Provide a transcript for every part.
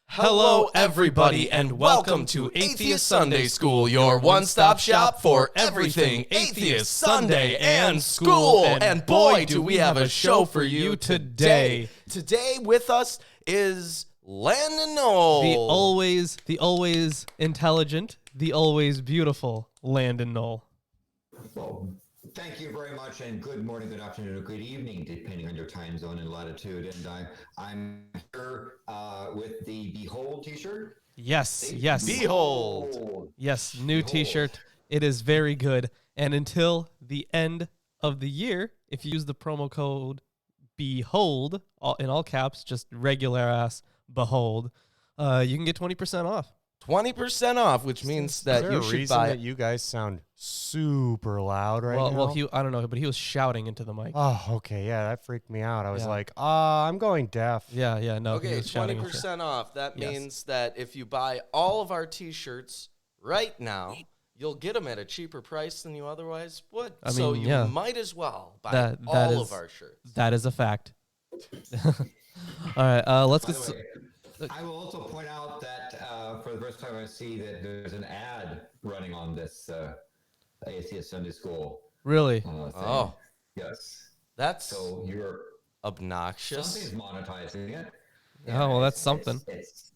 Hello, everybody, and welcome to Atheist Sunday School, your one-stop shop for everything Atheist Sunday and school. And boy, do we have a show for you today. Today with us is Landon Noll. The always intelligent, the always beautiful Landon Noll. Well, thank you very much, and good morning, good afternoon, or good evening, depending on your time zone and latitude. And I'm here with the Behold t-shirt. Yes. Behold. Yes, new t-shirt. It is very good. And until the end of the year, if you use the promo code BEHOLD, in all caps, just regular ass BEHOLD, you can get 20% off. 20% off, which means that you should buy. That you guys sound super loud right now. Well, I don't know, but he was shouting into the mic. Oh, okay, yeah, that freaked me out. I was like, I'm going deaf. Yeah, no. Okay, 20% off. That means that if you buy all of our t-shirts right now, you'll get them at a cheaper price than you otherwise would. So you might as well buy all of our shirts. That is a fact. All right, let's get. I will also point out that for the first time I see that there's an ad running on this Atheist Sunday School. Really? Thing. Yes. That's so you're obnoxious. Something's monetizing it. Yeah, well, that's something. It's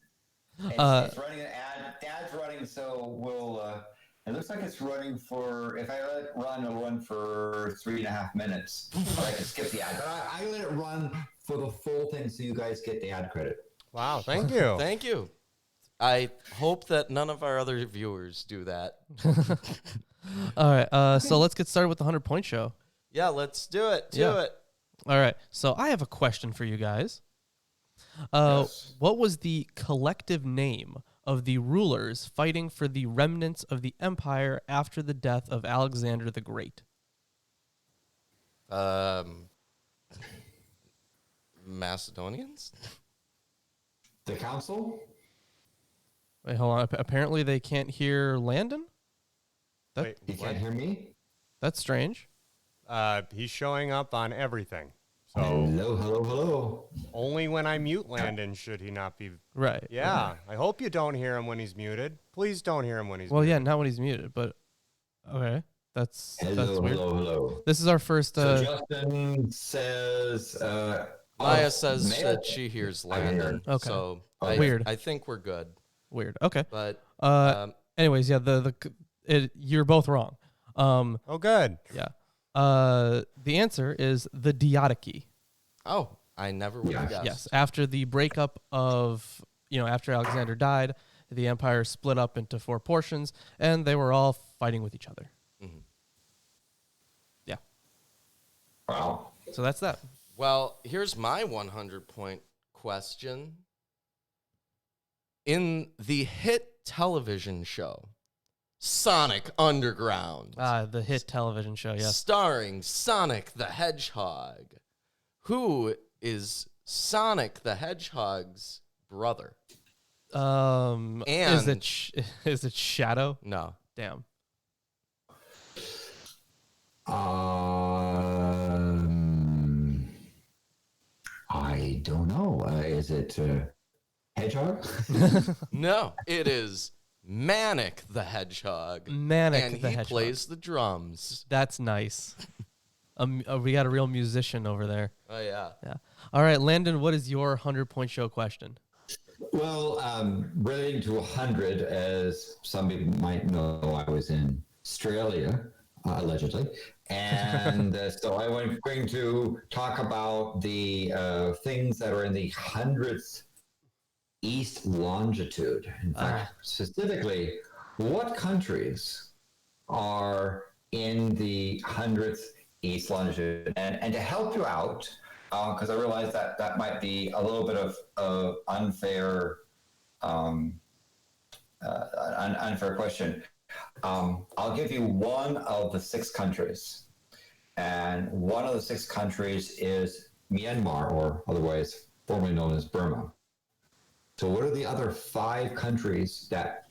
running an ad. The ad's running, so we'll. It looks like it's running for. If I let it run, it'll run for 3.5 minutes. Or I can skip the ad, but I let it run for the full thing, so you guys get the ad credit. Wow, thank you. Thank you. I hope that none of our other viewers do that. All right, so let's get started with the 100-point show. Yeah, let's do it. Do it. All right, so I have a question for you guys. Yes. What was the collective name of the rulers fighting for the remnants of the empire after the death of Alexander the Great? Macedonians? The council? Wait, hold on. Apparently they can't hear Landon? Wait, you can't hear me? That's strange. He's showing up on everything. So hello. only when I mute Landon should he not be. Right. Yeah, I hope you don't hear him when he's muted. Please don't hear him when he's Well, muted. yeah, not when he's muted, but okay. That's weird. Hello. This is our first... So Justin says... Maya says that she hears Landon. Okay. So weird. I think we're good. Weird. Okay. But anyways, yeah, you're both wrong. Oh, good. Yeah. The answer is the Diadochi. Oh, I never would have guessed. Yes. After the breakup of, after Alexander died, the empire split up into 4 portions, and they were all fighting with each other. Mm-hmm. Yeah. Wow. So that's that. Well, here's my 100-point question. In the hit television show, Sonic Underground. The hit television show, yes. Starring Sonic the Hedgehog. Who is Sonic the Hedgehog's brother? Is it Shadow? No. Damn. I don't know. Is it Hedgehog? No, it is Manic the Hedgehog. Manic and the he Hedgehog. plays the drums. That's nice. We got a real musician over there. Oh, yeah. Yeah. All right, Landon, what is your 100-point show question? Well, relating to 100, as some people might know, I was in Australia, allegedly. And so I was going to talk about the things that are in the 100th east longitude. In fact, specifically, what countries are in the 100th east longitude? And to help you out, because I realize that might be a little bit of unfair question. I'll give you one of the 6 countries, and one of the 6 countries is Myanmar, or otherwise formerly known as Burma. So what are the other 5 countries that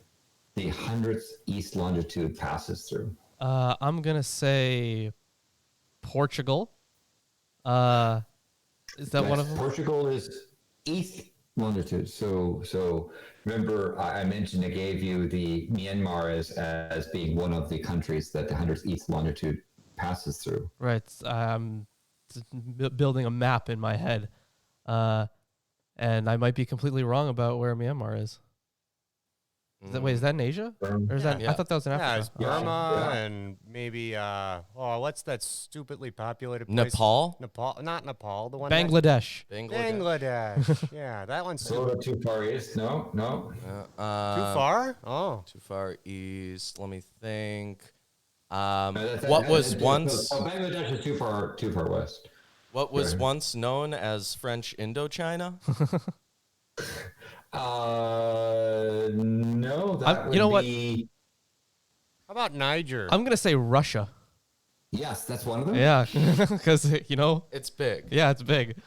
the 100th east longitude passes through? I'm going to say Portugal. Is that one of them? Portugal is east longitude. So remember, I mentioned I gave you the Myanmar as being one of the countries that the 100th east longitude passes through. Right. Building a map in my head, and I might be completely wrong about where Myanmar is. Is that in Asia? Or is that? Yeah. I thought that was in Yeah, it's Africa. Burma and maybe what's that stupidly populated place? Nepal? Not Nepal. The one Bangladesh. Bangladesh. Yeah, that one's So too far east? No. too far. Oh, Too far east. Let me think. Bangladesh is too far west. What was once known as French Indochina? No, that you know would be. how about Niger? I'm gonna say Russia. Yes, that's one of them. Yeah, because It's big. yeah, it's big.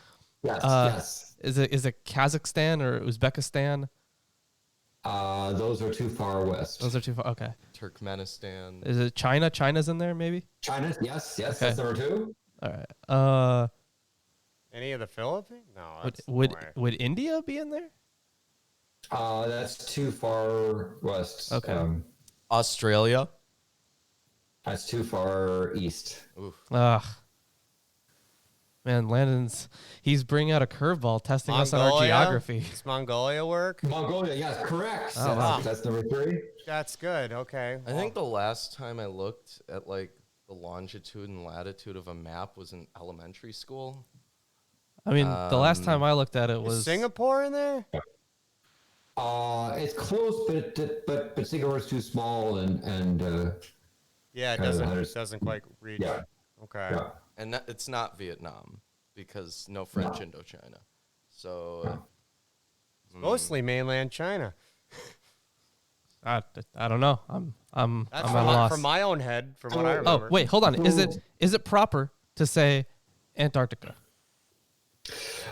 Yes, yes. Is it Kazakhstan or Uzbekistan? Those are too far west. Those are too far. Okay. Turkmenistan. Is it China? China's in there, maybe. China, yes, Okay. that's number 2. All right. Any of the Philippines? No. That's Would India be in there? That's too far west. Okay. Australia. That's too far east. Ugh. Man, he's bringing out a curveball, testing us on our Mongolia? geography. Does Mongolia work? Mongolia, yes, correct. Oh, wow. That's number 3. That's good. Okay. I think the last time I looked at like the longitude and latitude of a map was in elementary school. I mean, the last time I looked at it Is was Singapore in there? It's close, but Singapore's too small and Yeah, it Kind of doesn't quite reach. yeah. Okay. Yeah. And it's not Vietnam because no French Indochina. So Mostly mainland China. I don't know. I'm That's at a loss. from my own head, from what I Oh, remember. wait, hold on. Is it proper to say Antarctica?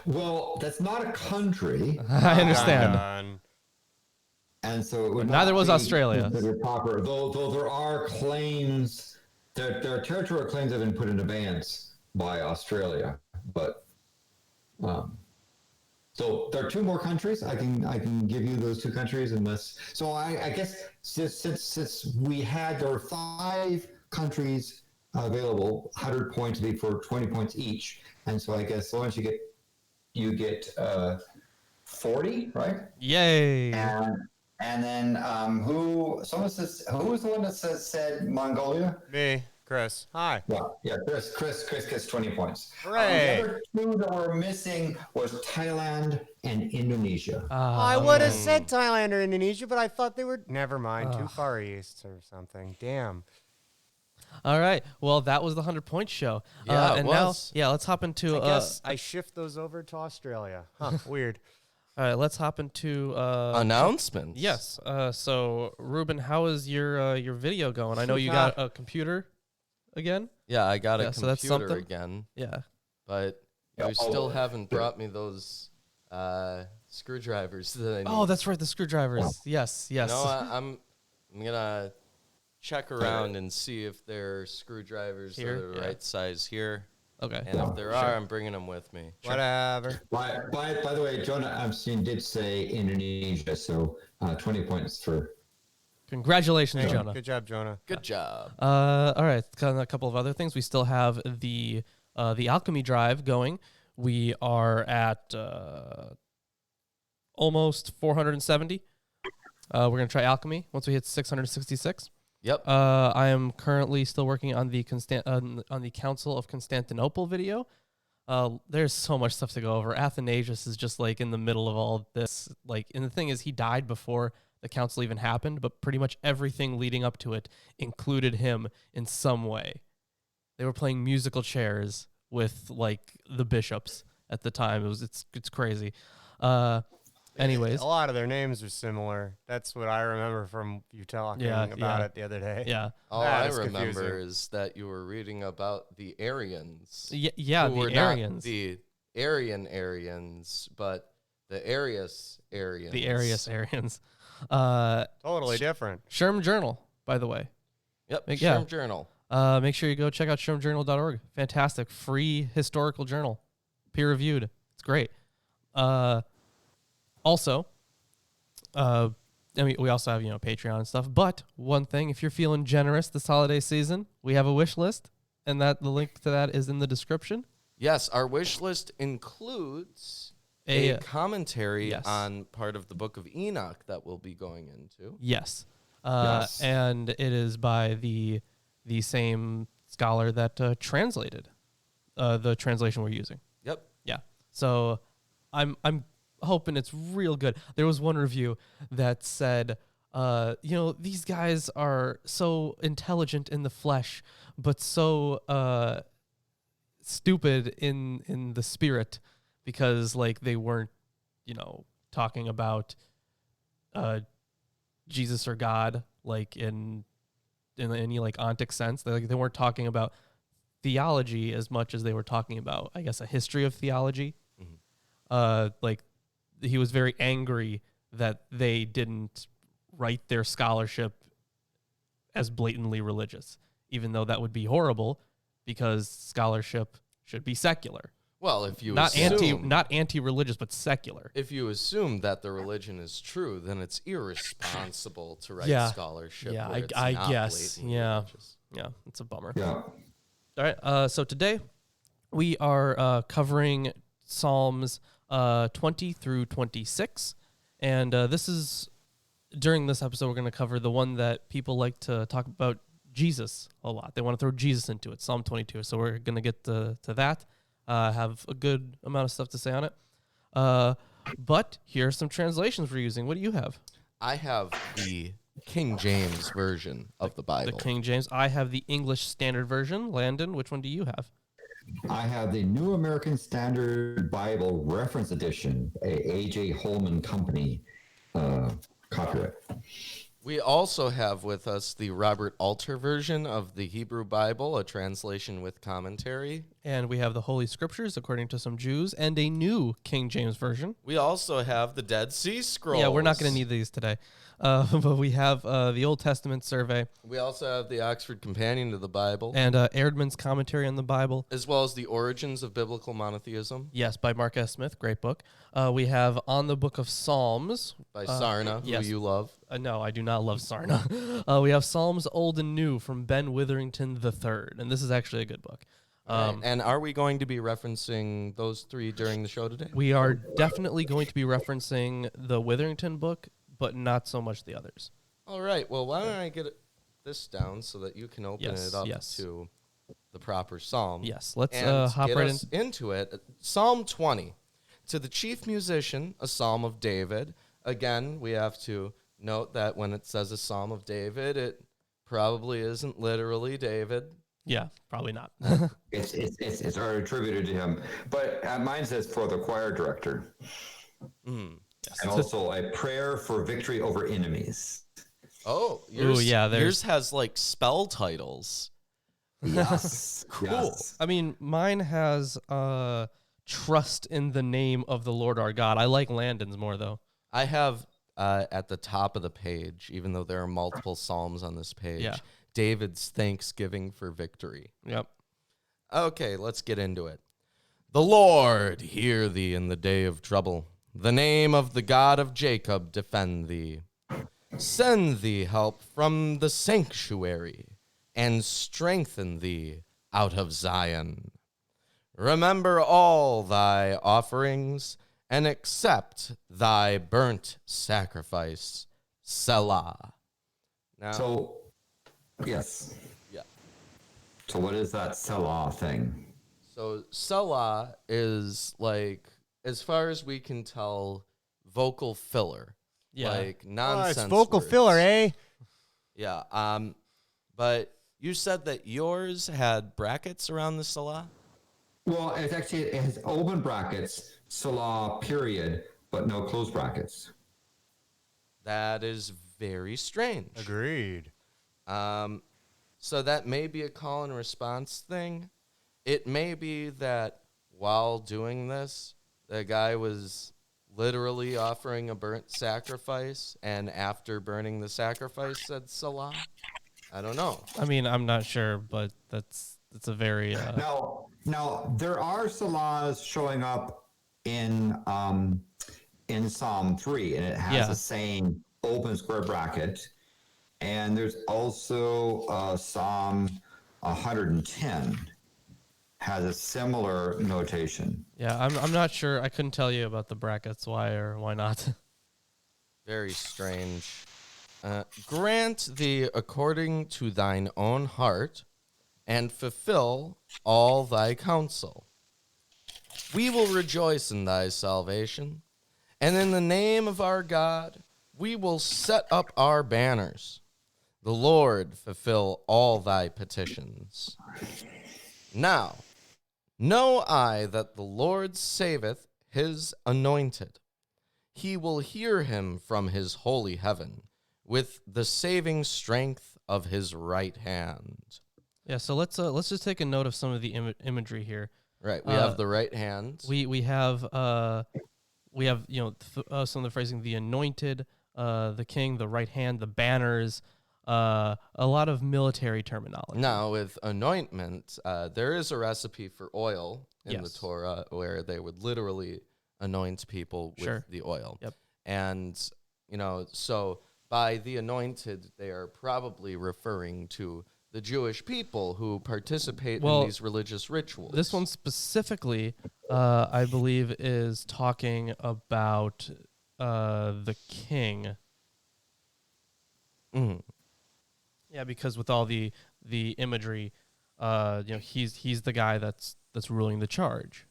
Well, that's not a country, I understand. Dun. and so it would Neither not was be Australia. considered proper. Though there are claims, there are territorial claims that have been put in abeyance by Australia, but so there are 2 more countries. I can give you those 2 countries, unless. So I guess since there were 5 countries available, 100 points would be for 20 points each, and so I guess as long as you get 40, right? Yay. And then who was the one that said Mongolia? Me, Chris. Hi. Yeah, Chris gets 20 points. Hooray. The other 2 that were missing was Thailand and Indonesia. I would have said Thailand or Indonesia, but I thought they were. Never mind. Too far east or something. Damn. All right. Well, that was the 100-point show. Yeah, it and was. now, let's hop into. I guess I shift those over to Australia. Huh, weird. All right, let's hop into announcements. Yes. So, Ruben, how is your video going? I know you got a computer again. Yeah, I got a so that's computer something. again, Yeah. but you still haven't brought me those screwdrivers that I need. Oh, that's right, the screwdrivers. Yes. No, I'm gonna check around and see if there are screwdrivers that Here? are the Yeah. right size here. Okay. And if there are, I'm bringing them with me. Whatever. By the way, Jonah Epstein did say Indonesia, so 20 points for. Congratulations, Jonah. Good job, Jonah. Good job. All right, kind of a couple of other things. We still have the alchemy drive going. We are at almost 470. We're gonna try alchemy once we hit 666. Yep. I am currently still working on the on the Council of Constantinople video. There's so much stuff to go over. Athanasius is just like in the middle of all this. And the thing is, he died before the council even happened, but pretty much everything leading up to it included him in some way. They were playing musical chairs with the bishops at the time. It's crazy. Anyways, a lot of their names are similar. That's what I remember from you talking about it the other day. Yeah. All That I is remember confusing. is that you were reading about the Arians. Yeah, who the were Arians. Not the Aryans, but the Arius Aryans. The Arius Arians. Totally different. Sherm Journal, by the way. Yep. Yeah. Sherm Journal. Make sure you go check out shermjournal.org. Fantastic. Free historical journal. Peer reviewed. It's great. Also, I mean, we also have, Patreon and stuff. But one thing, if you're feeling generous this holiday season, we have a wish list, and the link to that is in the description. Yes, our wish list includes a commentary on part of the Book of Enoch that we'll be going into. Yes. And it is by the same scholar that translated the translation we're using. Yep. Yeah. So I'm hoping it's real good. There was one review that said, these guys are so intelligent in the flesh, but so stupid in the spirit, because like they weren't, talking about Jesus or God like in any like ontic sense. They weren't talking about theology as much as they were talking about, I guess, a history of theology. Like he was very angry that they didn't write their scholarship as blatantly religious, even though that would be horrible, because scholarship should be secular. Well, if you not anti-religious, but secular. If you assume that the religion is true, then it's irresponsible to write scholarship. Yeah, where it's I not guess. blatantly religious. Yeah, it's a bummer. Yeah. All right. So today we are covering Psalms 20 through 26, and during this episode we're going to cover the one that people like to talk about, Jesus, a lot. They want to throw Jesus into it, Psalm 22. So we're going to get to that. Have a good amount of stuff to say on it. But here are some translations we're using. What do you have? I have the King James version of the Bible. The King James. I have the English Standard Version. Landon, which one do you have? I have the New American Standard Bible Reference Edition, a A.J. Holman Company copyright. We also have with us the Robert Alter version of the Hebrew Bible, a translation with commentary. And we have the Holy Scriptures, according to some Jews, and a new King James Version. We also have the Dead Sea Scrolls. Yeah, we're not going to need these today. But we have the Old Testament Survey. We also have the Oxford Companion to the Bible. And Erdman's Commentary on the Bible. As well as the Origins of Biblical Monotheism. Yes, by Mark S. Smith. Great book. We have On the Book of Psalms. By Sarna, who you love. No, I do not love Sarna. We have Psalms Old and New from Ben Witherington III. And this is actually a good book. And are we going to be referencing those three during the show today? We are definitely going to be referencing the Witherington book, but not so much the others. All right. Well, why don't I get this down so that you can open it up to the proper psalm? Yes. Let's hop right into it. Psalm 20. To the chief musician, a psalm of David. Again, we have to note that when it says a psalm of David, it probably isn't literally David. Yeah, probably not. It's already attributed to him. But mine says for the choir director. Yes. And also a prayer for victory over enemies. Oh, yours has like spell titles. Yes. Cool. Yes. I mean, mine has trust in the name of the Lord our God. I like Landon's more, though. I have at the top of the page, even though there are multiple psalms on this page, David's thanksgiving for victory. Yep. Okay, let's get into it. The Lord hear thee in the day of trouble. The name of the God of Jacob defend thee. Send thee help from the sanctuary, and strengthen thee out of Zion. Remember all thy offerings, and accept thy burnt sacrifice. Selah. Now, yes. Yeah. So what is that Selah thing? So Selah is like, as far as we can tell, vocal filler. Yeah. Like nonsense. It's vocal words. filler, eh? Yeah. But you said that yours had brackets around the Selah? Well, it has open brackets, Selah period, but no close brackets. That is very strange. Agreed. So that may be a call and response thing. It may be that while doing this, the guy was literally offering a burnt sacrifice, and after burning the sacrifice said Selah. I don't know. I mean, I'm not sure, but that's a very Now there are Selahs showing up in in Psalm 3, and it has Yeah. the same open square bracket. And there's also Psalm 110 has a similar notation. Yeah, I'm not sure. I couldn't tell you about the brackets, why or why not. Very strange. Grant thee according to thine own heart, and fulfill all thy counsel. We will rejoice in thy salvation, and in the name of our God we will set up our banners. The Lord fulfill all thy petitions. Now, know I that the Lord saveth his anointed. He will hear him from his holy heaven with the saving strength of his right hand. Yeah, so let's just take a note of some of the imagery here. Right, we have the right hand. We have some of the phrasing: the anointed, the king, the right hand, the banners, a lot of military terminology. Now, with anointment, there is a recipe for oil in the Yes. Torah where they would literally anoint people with Sure. the oil. Yep. And, so by the anointed, they are probably referring to the Jewish people who participate in these religious rituals. This one specifically, I believe, is talking about the king. Mhm. Yeah, because with all the imagery, he's the guy that's ruling the charge.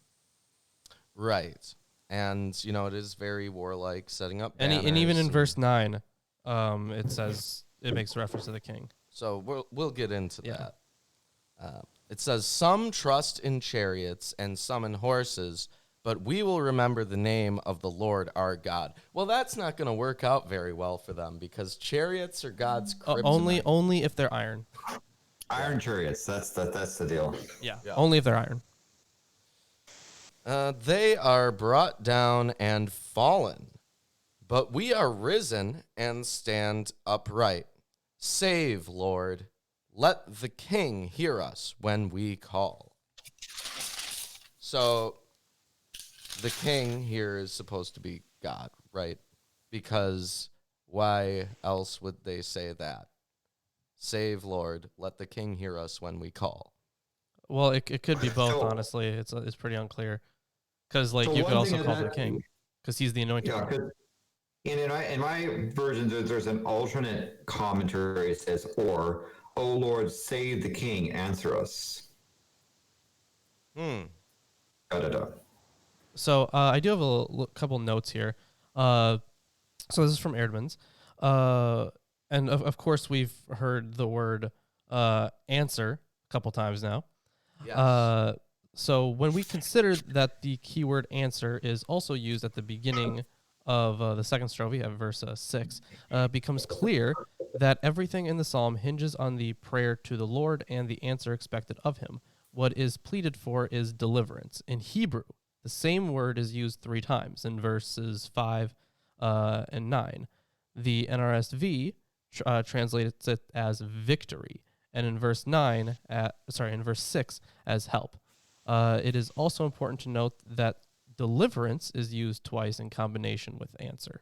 Right. And, it is very warlike, setting up And banners. even in verse 9, it says, it makes reference to the king. So we'll get into Yeah. that. It says, some trust in chariots and some in horses, but we will remember the name of the Lord our God. Well, that's not going to work out very well for them because chariots are God's kryptonite. Only if they're iron. Iron chariots, that's the deal. Yeah. Only if they're iron. They are brought down and fallen, but we are risen and stand upright. Save, Lord. Let the King hear us when we call. So the King here is supposed to be God, right? Because why else would they say that? Save, Lord. Let the King hear us when we call. Well, it could be both, So- honestly. It's pretty unclear. Because, So you one could also thing call is him the that- king. Because he's the anointed Yeah, one. 'cause in my version, there's an alternate commentary that says, or, "O Lord, save the king, answer us." Da-da-da. So I do have a couple notes here. So this is from Erdman's. And of course, we've heard the word answer a couple times now. Yes. So when we consider that the keyword answer is also used at the beginning of the second strophe, we have verse 6, becomes clear that everything in the psalm hinges on the prayer to the Lord and the answer expected of him. What is pleaded for is deliverance. In Hebrew, the same word is used 3 times in verses 5 and 9. The NRSV translates it as victory, and in verse 6 as help. It is also important to note that deliverance is used twice in combination with answer.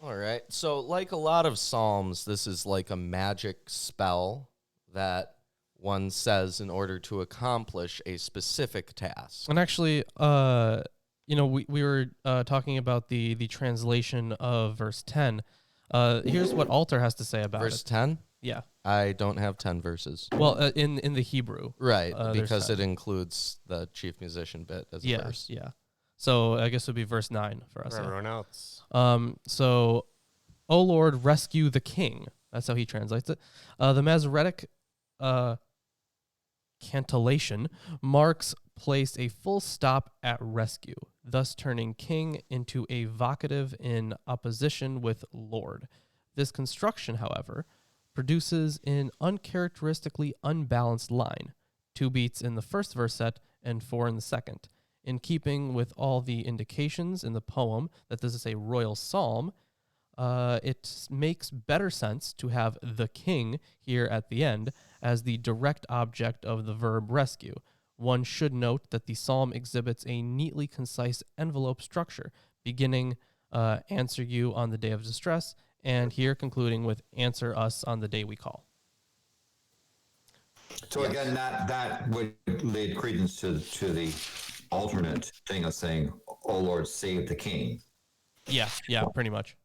All right. So, like a lot of Psalms, this is like a magic spell that one says in order to accomplish a specific task. And actually, we were talking about the translation of verse 10. Here's what Alter has to say about Verse it. 10? Yeah. I don't have 10 verses. Well, in the Hebrew. Right, there's because 10. it includes the chief musician bit as a Yeah, verse. yeah. So I guess it would be verse 9 for us. For Yeah. everyone else. So, O Lord, rescue the king. That's how he translates it. The Masoretic cantillation marks placed a full stop at rescue, thus turning king into a vocative in opposition with Lord. This construction, however, produces an uncharacteristically unbalanced line, 2 beats in the first verset and 4 in the second. In keeping with all the indications in the poem that this is a royal psalm, it makes better sense to have the king here at the end as the direct object of the verb rescue. One should note that the psalm exhibits a neatly concise envelope structure, beginning, answer you on the day of distress, and here concluding with answer us on the day we call. So again, that would lead credence to the alternate thing of saying, "Oh Lord, save the king," Yeah, pretty much.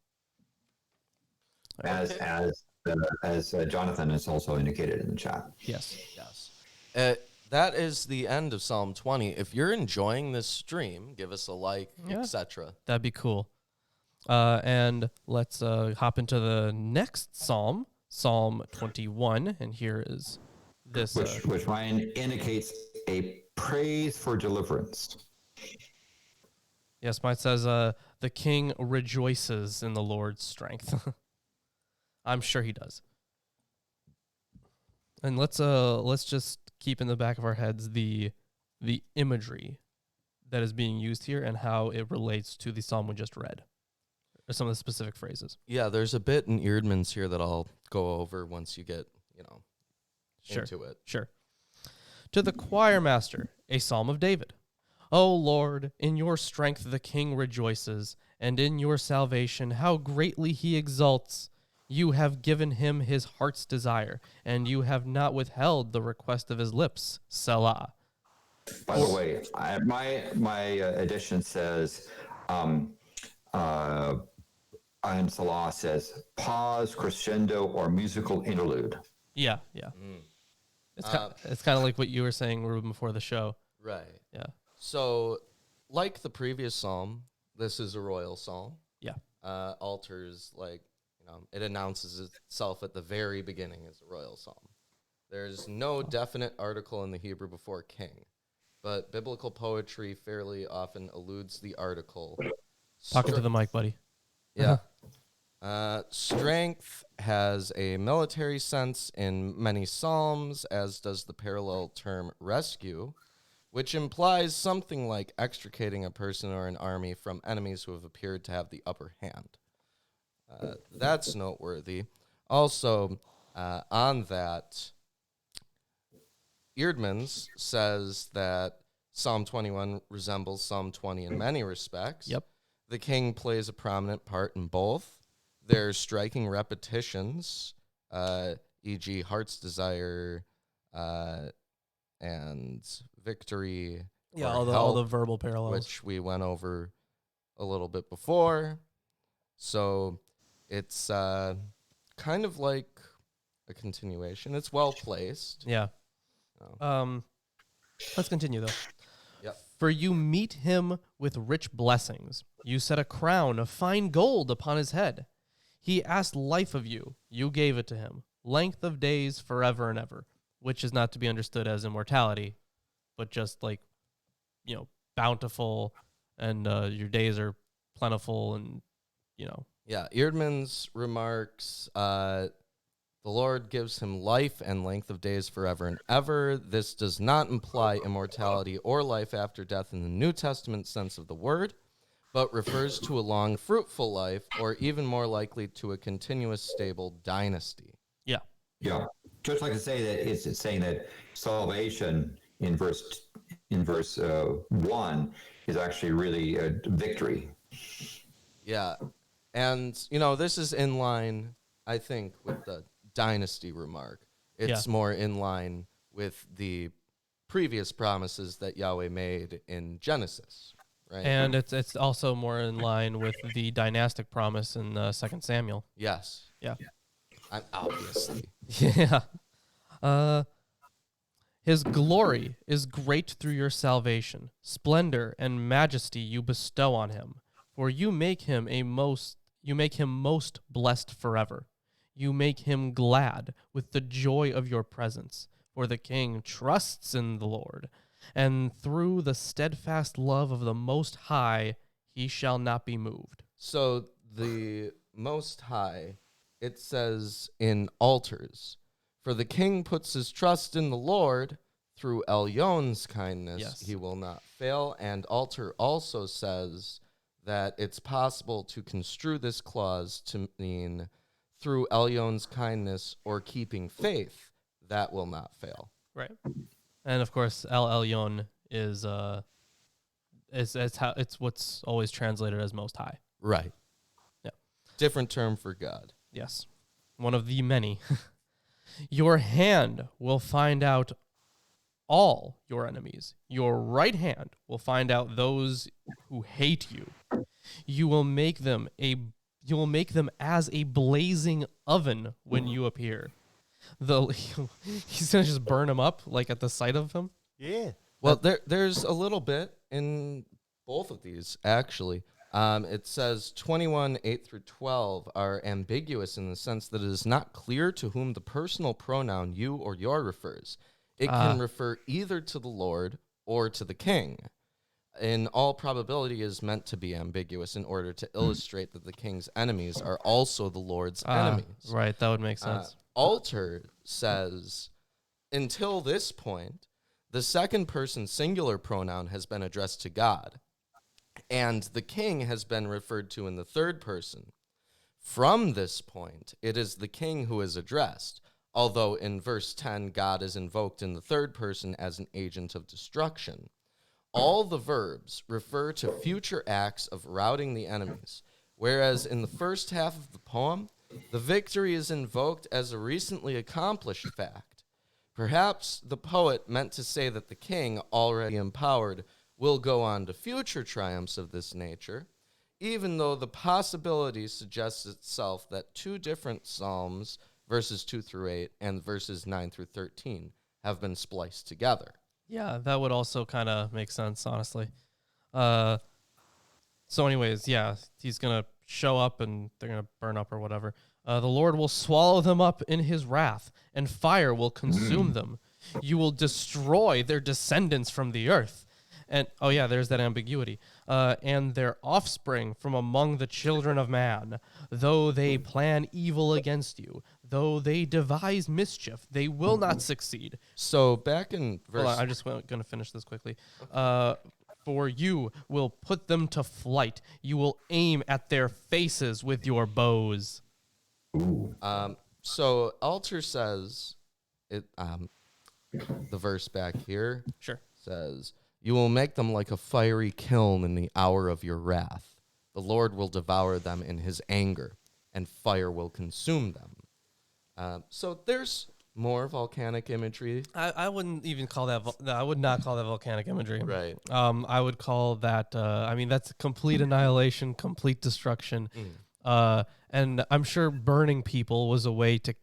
as Jonathan has also indicated in the chat. Yes. That is the end of Psalm 20. If you're enjoying this stream, give us a like, etc. That'd be cool. And let's hop into the next psalm, Psalm 21, and here is this. Which Ryan indicates a praise for deliverance. Yes, mine says, the king rejoices in the Lord's strength. I'm sure he does. And let's just keep in the back of our heads the imagery that is being used here and how it relates to the psalm we just read, or some of the specific phrases. Yeah, there's a bit in Eerdmans here that I'll go over once you get, into it. Sure. To the choir master, a psalm of David. O Lord, in your strength the king rejoices, and in your salvation how greatly he exults. You have given him his heart's desire, and you have not withheld the request of his lips. Selah. By the way, my edition says, and Salah says, pause, crescendo, or musical interlude. Yeah. It's kind of like what you were saying, Ruben, before the show. Right. Yeah. So, like the previous psalm, this is a royal psalm. Yeah. Altars, it announces itself at the very beginning as a royal psalm. There's no definite article in the Hebrew before king, but biblical poetry fairly often alludes the article. Talking to the mic, buddy. Yeah. Strength has a military sense in many psalms, as does the parallel term rescue, which implies something like extricating a person or an army from enemies who have appeared to have the upper hand. That's noteworthy. Also, on that, Eerdmans says that Psalm 21 resembles Psalm 20 in many respects. Yep. The king plays a prominent part in both. There's striking repetitions, e.g., heart's desire and victory. Yeah, or all the help, verbal parallels. which we went over a little bit before. So it's kind of like a continuation. It's well placed. Yeah. Let's continue, though. Yep. For you meet him with rich blessings. You set a crown of fine gold upon his head. He asked life of you. You gave it to him. Length of days forever and ever, which is not to be understood as immortality, but just like, bountiful, and your days are plentiful, and, Yeah, Eerdmans remarks, the Lord gives him life and length of days forever and ever. This does not imply immortality or life after death in the New Testament sense of the word, but refers to a long, fruitful life, or even more likely to a continuous, stable dynasty. Yeah. Yeah, just like to say that it's saying that salvation in verse 1 is actually really a victory. Yeah, and, this is in line, I think, with the dynasty remark. It's more in line with the previous promises that Yahweh made in Genesis, right? And it's also more in line with the dynastic promise in 2 Samuel. Yes. Yeah. Obviously. Yeah. His glory is great through your salvation. Splendor and majesty you bestow on him. For you make him most blessed forever. You make him glad with the joy of your presence. For the king trusts in the Lord, and through the steadfast love of the Most High, he shall not be moved. So the Most High, it says in altars, for the king puts his trust in the Lord, through Elyon's kindness, he will not fail. And altar also says that it's possible to construe this clause to mean through Elyon's kindness or keeping faith, that will not fail. Right. And of course, El Elyon is it's what's always translated as Most High. Right. Yeah. Different term for God. Yes. One of the many. Your hand will find out all your enemies. Your right hand will find out those who hate you. You will make them as a blazing oven when you appear. He's gonna just burn them up like at the sight of him. Yeah. Well, there's a little bit in both of these, actually. It says 21, 8 through 12 are ambiguous in the sense that it is not clear to whom the personal pronoun you or your refers. It can refer either to the Lord or to the king. In all probability is meant to be ambiguous in order to illustrate that the king's enemies are also the Lord's enemies. Right, that would make sense. Alter says, until this point, the second person singular pronoun has been addressed to God, and the king has been referred to in the third person. From this point, it is the king who is addressed, although in verse 10, God is invoked in the third person as an agent of destruction. All the verbs refer to future acts of routing the enemies, whereas in the first half of the poem, the victory is invoked as a recently accomplished fact. Perhaps the poet meant to say that the king, already empowered, will go on to future triumphs of this nature, even though the possibility suggests itself that two different psalms, verses 2 through 8 and verses 9 through 13, have been spliced together. Yeah, that would also kind of make sense, honestly. So anyways, yeah, he's going to show up and they're going to burn up or whatever. The Lord will swallow them up in his wrath, and fire will consume them. You will destroy their descendants from the earth. And, oh yeah, there's that ambiguity. And their offspring from among the children of man. Though they plan evil against you, though they devise mischief, they will not succeed. So back in verse... Hold on, I'm just going to finish this quickly. For you will put them to flight. You will aim at their faces with your bows. So Alter says, the verse back here Sure. says, you will make them like a fiery kiln in the hour of your wrath. The Lord will devour them in his anger, and fire will consume them. So there's more volcanic imagery. I wouldn't even call that. I would not call that volcanic imagery. Right. I would call that. I mean, that's complete annihilation, complete destruction. And I'm sure burning people was a way to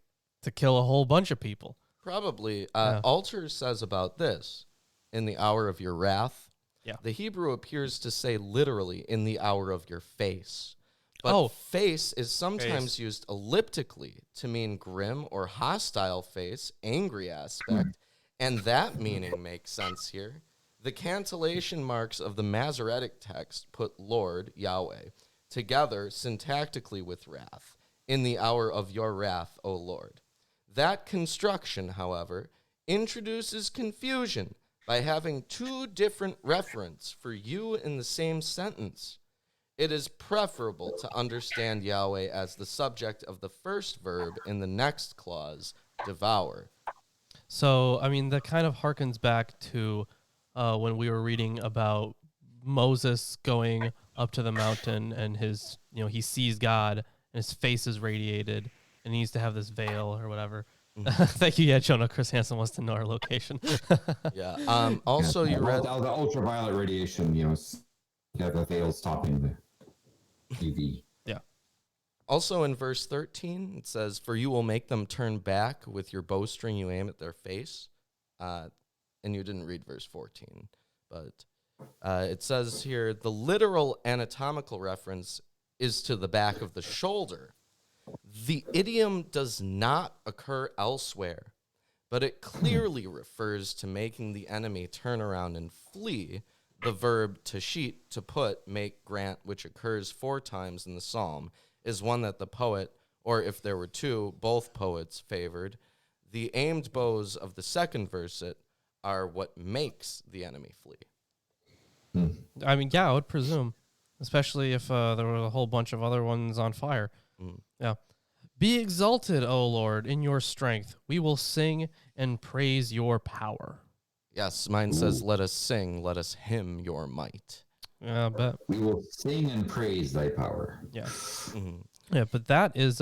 kill a whole bunch of people. Probably. Alter says about this, in the hour of your wrath. Yeah. The Hebrew appears to say literally in the hour of your face. But face is sometimes used elliptically to mean grim or hostile face, angry aspect, and that meaning makes sense here. The cantillation marks of the Masoretic text put Lord, Yahweh, together syntactically with wrath, in the hour of your wrath, O Lord. That construction, however, introduces confusion by having two different referents for you in the same sentence. It is preferable to understand Yahweh as the subject of the first verb in the next clause, devour. So, I mean, that kind of harkens back to when we were reading about Moses going up to the mountain and he sees God and his face is radiated and he needs to have this veil or whatever. Thank you. Yeah, Jonah. Chris Hansen wants to know our location. Yeah. Also, you read the ultraviolet radiation. You know, the veil stopping the UV. Yeah. Also in verse 13, it says, "For you will make them turn back with your bowstring you aim at their face." And you didn't read verse 14, but it says here, the literal anatomical reference is to the back of the shoulder. The idiom does not occur elsewhere, but it clearly refers to making the enemy turn around and flee. The verb tashit, to put, make, grant, which occurs 4 times in the psalm, is one that the poet, or if there were two, both poets favored. The aimed bows of the second verset are what makes the enemy flee. I mean, yeah, I would presume, especially if there were a whole bunch of other ones on fire. Yeah. Be exalted, O Lord, in your strength. We will sing and praise your power. Yes, mine says, let us sing, let us hymn your might. Yeah, I bet. We will sing and praise thy power. Yeah. Mhm. Yeah, but that is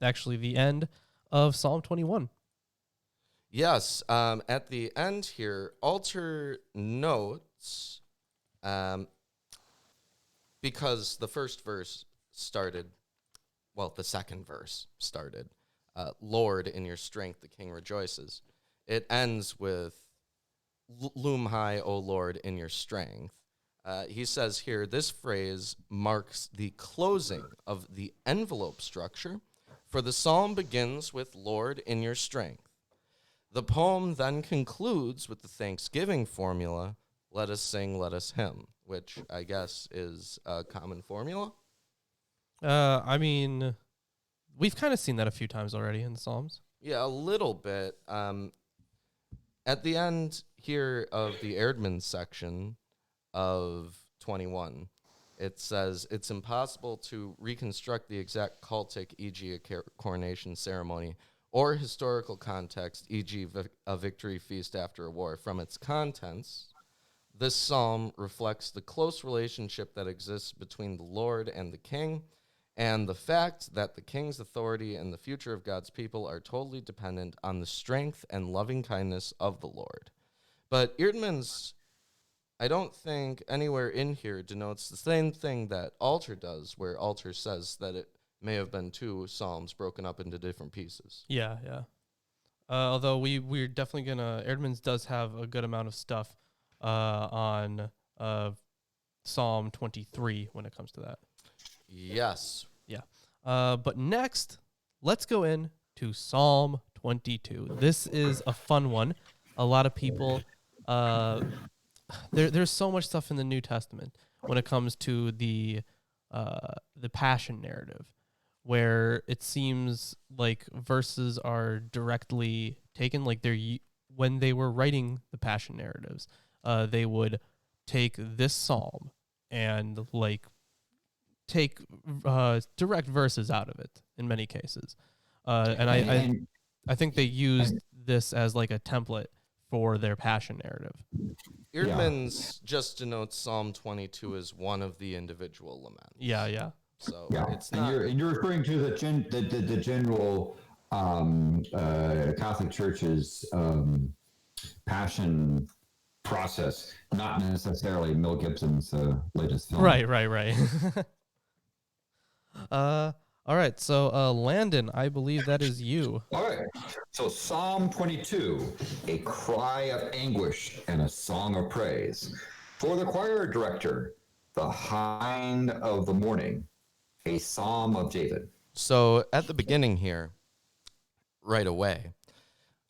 actually the end of Psalm 21. Yes. At the end here, Alter notes, because the first verse started, well, the second verse started, Lord, in your strength the king rejoices. It ends with, loom high, O Lord, in your strength. He says here, this phrase marks the closing of the envelope structure, for the psalm begins with Lord, in your strength. The poem then concludes with the thanksgiving formula, let us sing, let us hymn, which I guess is a common formula. I mean, we've kind of seen that a few times already in Psalms. Yeah, a little bit. At the end here of the Erdmann section of 21, it says it's impossible to reconstruct the exact cultic, e.g. a coronation ceremony, or historical context, e.g. a victory feast after a war. From its contents, this psalm reflects the close relationship that exists between the Lord and the king, and the fact that the king's authority and the future of God's people are totally dependent on the strength and loving kindness of the Lord. But Erdmann's, I don't think anywhere in here denotes the same thing that Alter does, where Alter says that it may have been two psalms broken up into different pieces. Yeah, yeah. Although we're definitely gonna, Erdman's does have a good amount of stuff on Psalm 23 when it comes to that. Yes. Yeah. But next, let's go in to Psalm 22. This is a fun one. A lot of people, there's so much stuff in the New Testament when it comes to the Passion narrative, where it seems like verses are directly taken, like when they were writing the Passion narratives, they would take this psalm and like take direct verses out of it in many cases, and I think they used this as like a template for their Passion narrative. Erdmann's just denotes Psalm 22 as one of the individual laments. Yeah. So Yeah, it's not. and you're referring to the general Catholic Church's passion process, not necessarily Mel Gibson's latest film. Right. All right. So, Landon, I believe that is you. All right. So Psalm 22, a cry of anguish and a song of praise. For the choir director, the hind of the morning, a psalm of David. So at the beginning here, right away,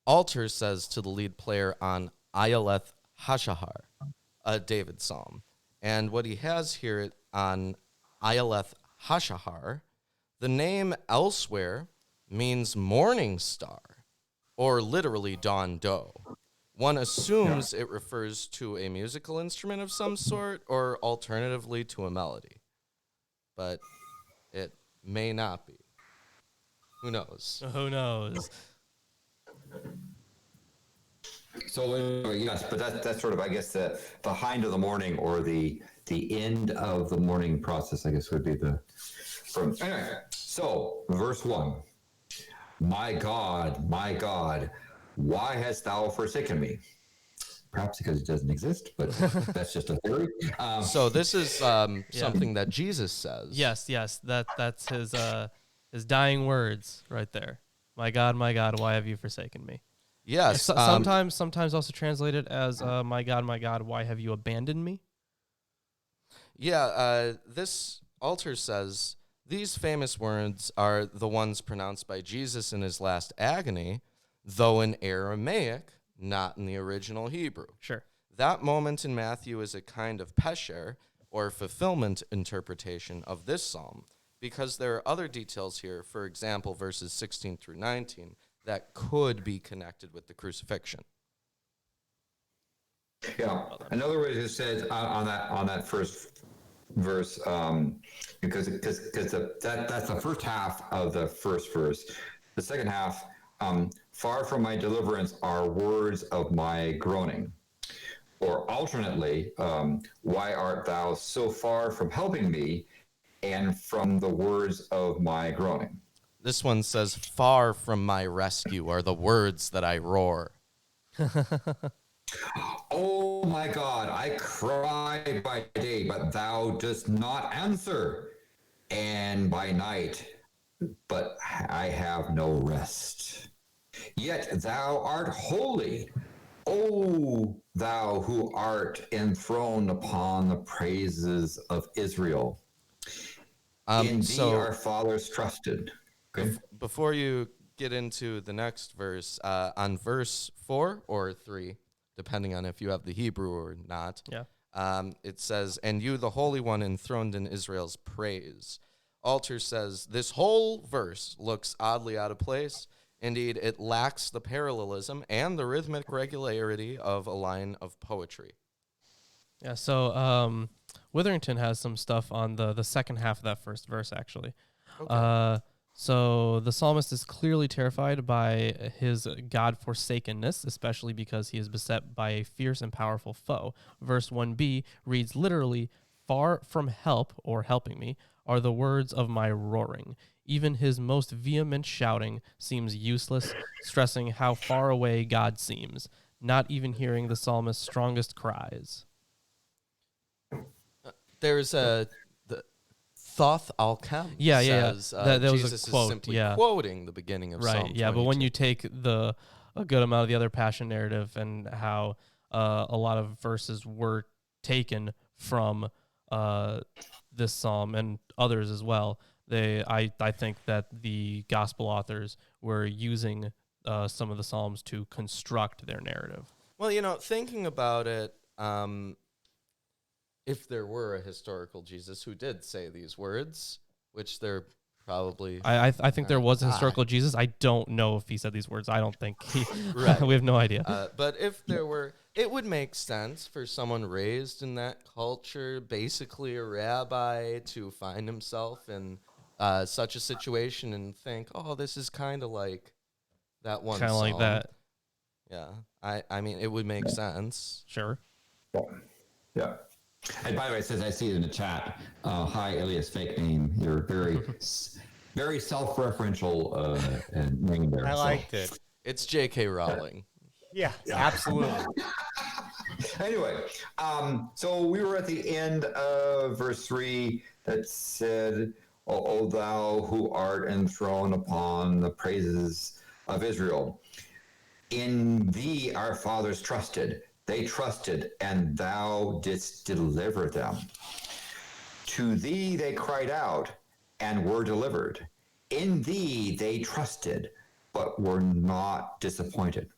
Alter says to the lead player on Ayaleth Hashahar, a David psalm. And what he has here on Ayaleth Hashahar, the name elsewhere means morning star, or literally dawn doe. One assumes it refers to a musical instrument of some sort, or alternatively to a melody. But it may not be. Who knows? Who knows? So yes, but that's sort of, I guess, the hind of the morning, or the end of the morning process, I guess, would be the from. Anyway, so verse 1. My God, why hast thou forsaken me? Perhaps because it doesn't exist, but that's just a theory. So this is something that Jesus says. Yes. That's his dying words right there. My God, why have you forsaken me? Yes. Sometimes also translated as my God, why have you abandoned me? Yeah. This Alter says these famous words are the ones pronounced by Jesus in his last agony, though in Aramaic, not in the original Hebrew. Sure. That moment in Matthew is a kind of pesher, or fulfillment interpretation of this psalm, because there are other details here, for example, verses 16 through 19, that could be connected with the crucifixion. Yeah. Another way to say it on that first verse, because that's the first half of the first verse. The second half, far from my deliverance are words of my groaning. or alternately, why art thou so far from helping me and from the words of my groaning? This one says, far from my rescue are the words that I roar. Oh my God, I cry by day, but thou dost not answer, and by night, but I have no rest. Yet thou art holy, O thou who art enthroned upon the praises of Israel. In thee our fathers trusted. Okay. Before you get into the next verse, on verse 4 or 3, depending on if you have the Hebrew or not, it says, and you, the Holy One, enthroned in Israel's praise. Alter says, this whole verse looks oddly out of place. Indeed, it lacks the parallelism and the rhythmic regularity of a line of poetry. Yeah, so Witherington has some stuff on the second half of that first verse, actually. Okay. So the psalmist is clearly terrified by his God-forsakenness, especially because he is beset by a fierce and powerful foe. Verse 1b reads literally, far from help, or helping me, are the words of my roaring. Even his most vehement shouting seems useless, stressing how far away God seems, not even hearing the psalmist's strongest cries. There's the Thoth Al-Kam says That was Jesus a quote, is simply quoting the beginning of Psalm 22. But when you take a good amount of the other Passion narrative and how a lot of verses were taken from this psalm and others as well, I think that the gospel authors were using some of the psalms to construct their narrative. Well, thinking about it, if there were a historical Jesus who did say these words, which there probably... I think there was a historical Jesus. I don't know if he said these words. I don't think he... Right. We have no idea. But if there were... It would make sense for someone raised in that culture, basically a rabbi, to find himself in such a situation and think, oh, this is kind of like that one Kind of like that. Yeah. I mean, it would make sense. Sure. Yeah. And by the way, it says, I see it in the chat. Hi, Elias, fake name. You're very, very self-referential name there. I liked it. It's J.K. Rowling. Yeah, absolutely. Anyway, so we were at the end of verse 3 that said, O thou who art enthroned upon the praises of Israel. In thee our fathers trusted. They trusted, and thou didst deliver them. To thee they cried out, and were delivered. In thee they trusted, but were not disappointed.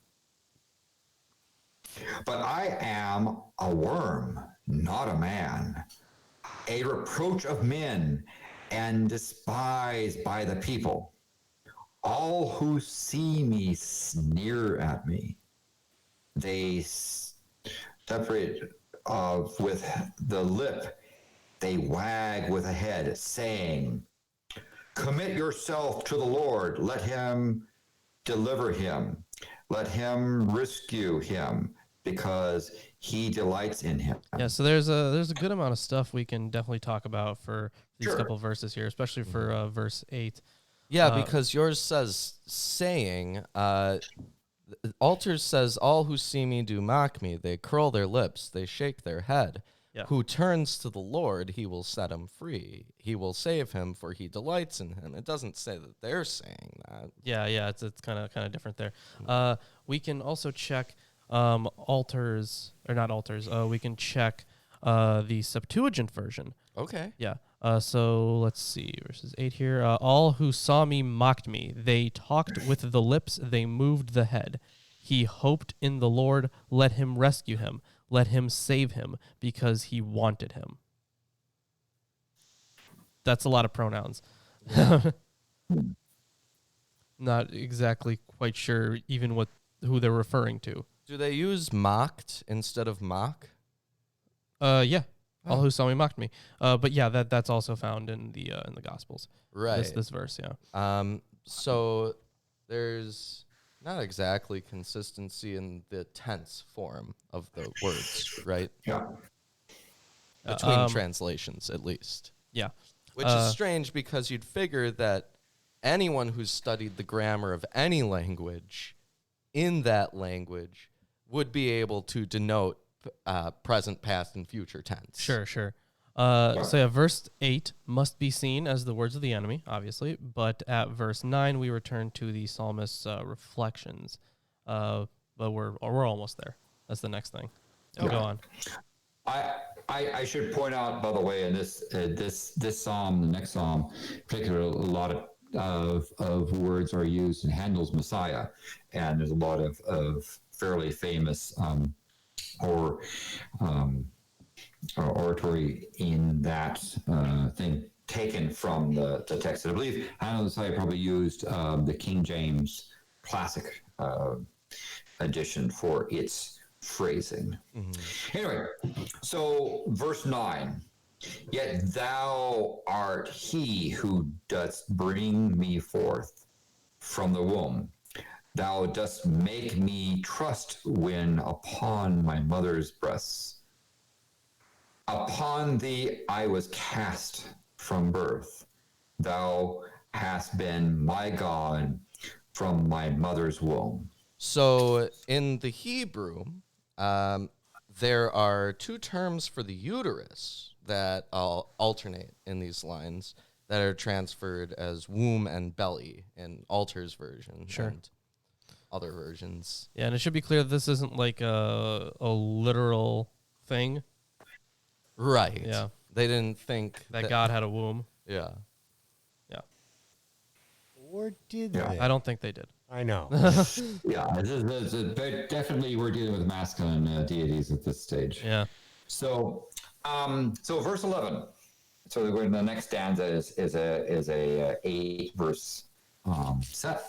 But I am a worm, not a man, a reproach of men, and despised by the people. All who see me sneer at me. They separate with the lip, they wag with the head, saying, commit yourself to the Lord, let him deliver him, let him rescue him, because he delights in him. Yeah, so there's a good amount of stuff we can definitely talk about for these couple verses here, especially for verse 8. Yeah, because yours says saying, Alter says, all who see me do mock me. They curl their lips. They shake their head. Yeah. Who turns to the Lord, he will set him free. He will save him, for he delights in him. It doesn't say that they're saying that. Yeah, it's kind of different there. We can also check altars, or not altars. We can check the Septuagint version. Okay. Yeah. So let's see, verses 8 here. All who saw me mocked me. They talked with the lips. They moved the head. He hoped in the Lord. Let him rescue him. Let him save him, because he wanted him. That's a lot of pronouns. Not exactly quite sure even who they're referring to. Do they use mocked instead of mock? Yeah. All who saw me mocked me. But yeah, that's also found in the Gospels. Right. This verse, yeah. So there's Not exactly consistency in the tense form of the words, right? Yeah. Between translations, at least. Yeah. Which is strange because you'd figure that anyone who's studied the grammar of any language in that language would be able to denote present, past, and future tense. Sure. So yeah, verse 8 must be seen as the words of the enemy, obviously, but at verse 9 we return to the psalmist's reflections. But we're almost there. That's the next thing. So go on. I should point out, by the way, in this psalm, the next psalm, particularly, a lot of words are used in Handel's Messiah, and there's a lot of fairly famous oratory in that thing taken from the text. And I believe Handel's Messiah probably used the King James Classic edition for its phrasing. Anyway, so verse 9, yet thou art he who dost bring me forth from the womb. Thou dost make me trust when upon my mother's breasts. Upon thee I was cast from birth. Thou hast been my God from my mother's womb. So in the Hebrew, there are two terms for the uterus that alternate in these lines that are transferred as womb and belly in Alter's version and other versions. Yeah, and it should be clear that this isn't like a literal thing. Right. Yeah. They didn't think that God had a womb. Yeah. Yeah. Or did they? I don't think they did. I know. Yeah, definitely we're dealing with masculine deities at this stage. Yeah. So verse 11. So the next stanza is a 8 verse set.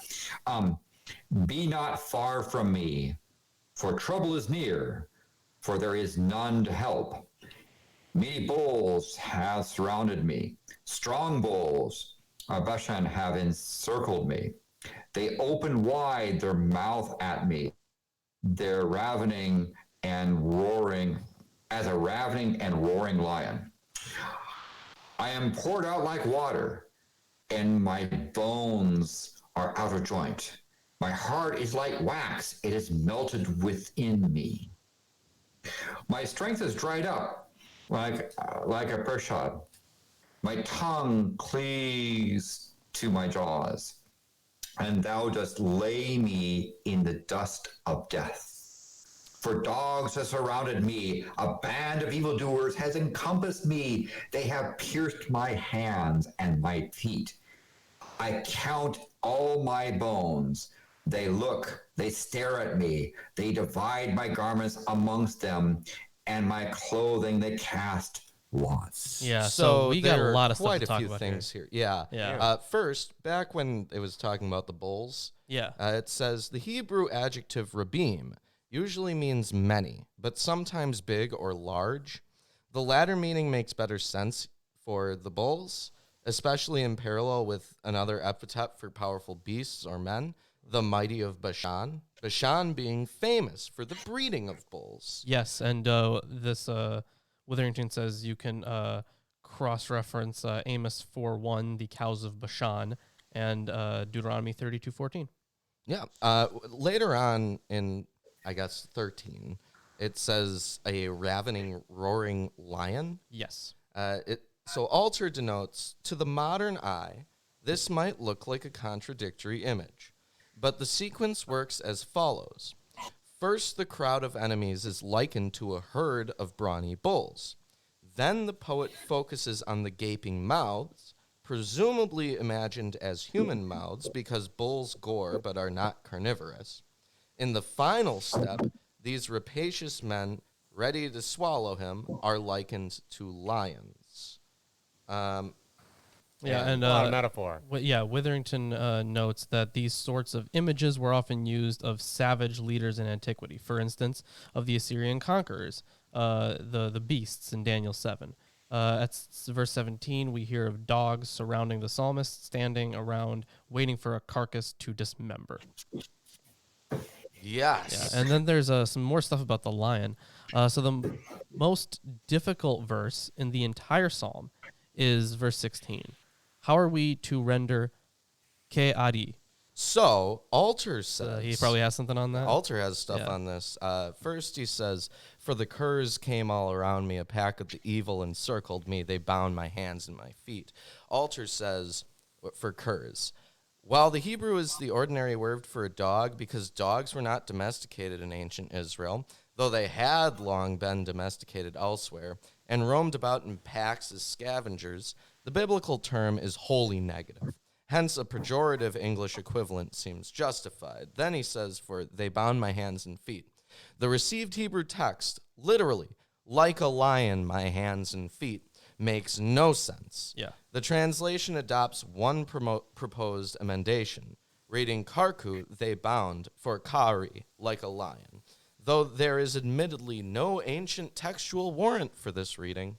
Be not far from me, for trouble is near, for there is none to help. Many bulls have surrounded me. Strong bulls of Bashan have encircled me. They open wide their mouth at me. They're ravening and roaring as a ravening and roaring lion. I am poured out like water, and my bones are out of joint. My heart is like wax. It is melted within me. My strength is dried up like a pershad. My tongue cleaves to my jaws. And thou dost lay me in the dust of death. For dogs have surrounded me. A band of evildoers has encompassed me. They have pierced my hands and my feet. I count all my bones. They look, they stare at me. They divide my garments amongst them, and my clothing they cast lots. Yeah, so we got a lot of stuff quite to a talk few about things here. here. Yeah. First, back when it was talking about the bulls, Yeah. it says the Hebrew adjective rabim usually means many, but sometimes big or large. The latter meaning makes better sense for the bulls, especially in parallel with another epithet for powerful beasts or men, the mighty of Bashan. Bashan being famous for the breeding of bulls. Yes, and this Witherington says you can cross-reference Amos 4:1, the cows of Bashan, and Deuteronomy 32:14. Yeah. Later on in, I guess, 13, it says a ravening, roaring lion. Yes. So alter denotes, to the modern eye, this might look like a contradictory image, but the sequence works as follows. First, the crowd of enemies is likened to a herd of brawny bulls. Then the poet focuses on the gaping mouths, presumably imagined as human mouths because bulls gore but are not carnivorous. In the final step, these rapacious men, ready to swallow him, are likened to lions. And a lot of metaphor. Witherington notes that these sorts of images were often used of savage leaders in antiquity. For instance, of the Assyrian conquerors, the beasts in Daniel 7. At verse 17, we hear of dogs surrounding the psalmist, standing around, waiting for a carcass to dismember. Yes. Yeah, and then there's some more stuff about the lion. So the most difficult verse in the entire psalm is verse 16. How are we to render ke adi? So, Alter says... He probably has something on that. Alter has stuff Yeah. on this. First, he says, "For the curs came all around me, a pack of the evil encircled me. They bound my hands and my feet." Alter says, for curs, while the Hebrew is the ordinary word for a dog, because dogs were not domesticated in ancient Israel, though they had long been domesticated elsewhere, and roamed about in packs as scavengers, the biblical term is wholly negative. Hence, a pejorative English equivalent seems justified. Then he says, "For they bound my hands and feet." The received Hebrew text, literally, "like a lion, my hands and feet," makes no sense. Yeah. The translation adopts one proposed emendation, reading "karku," they bound, for kari, like a lion, though there is admittedly no ancient textual warrant for this reading.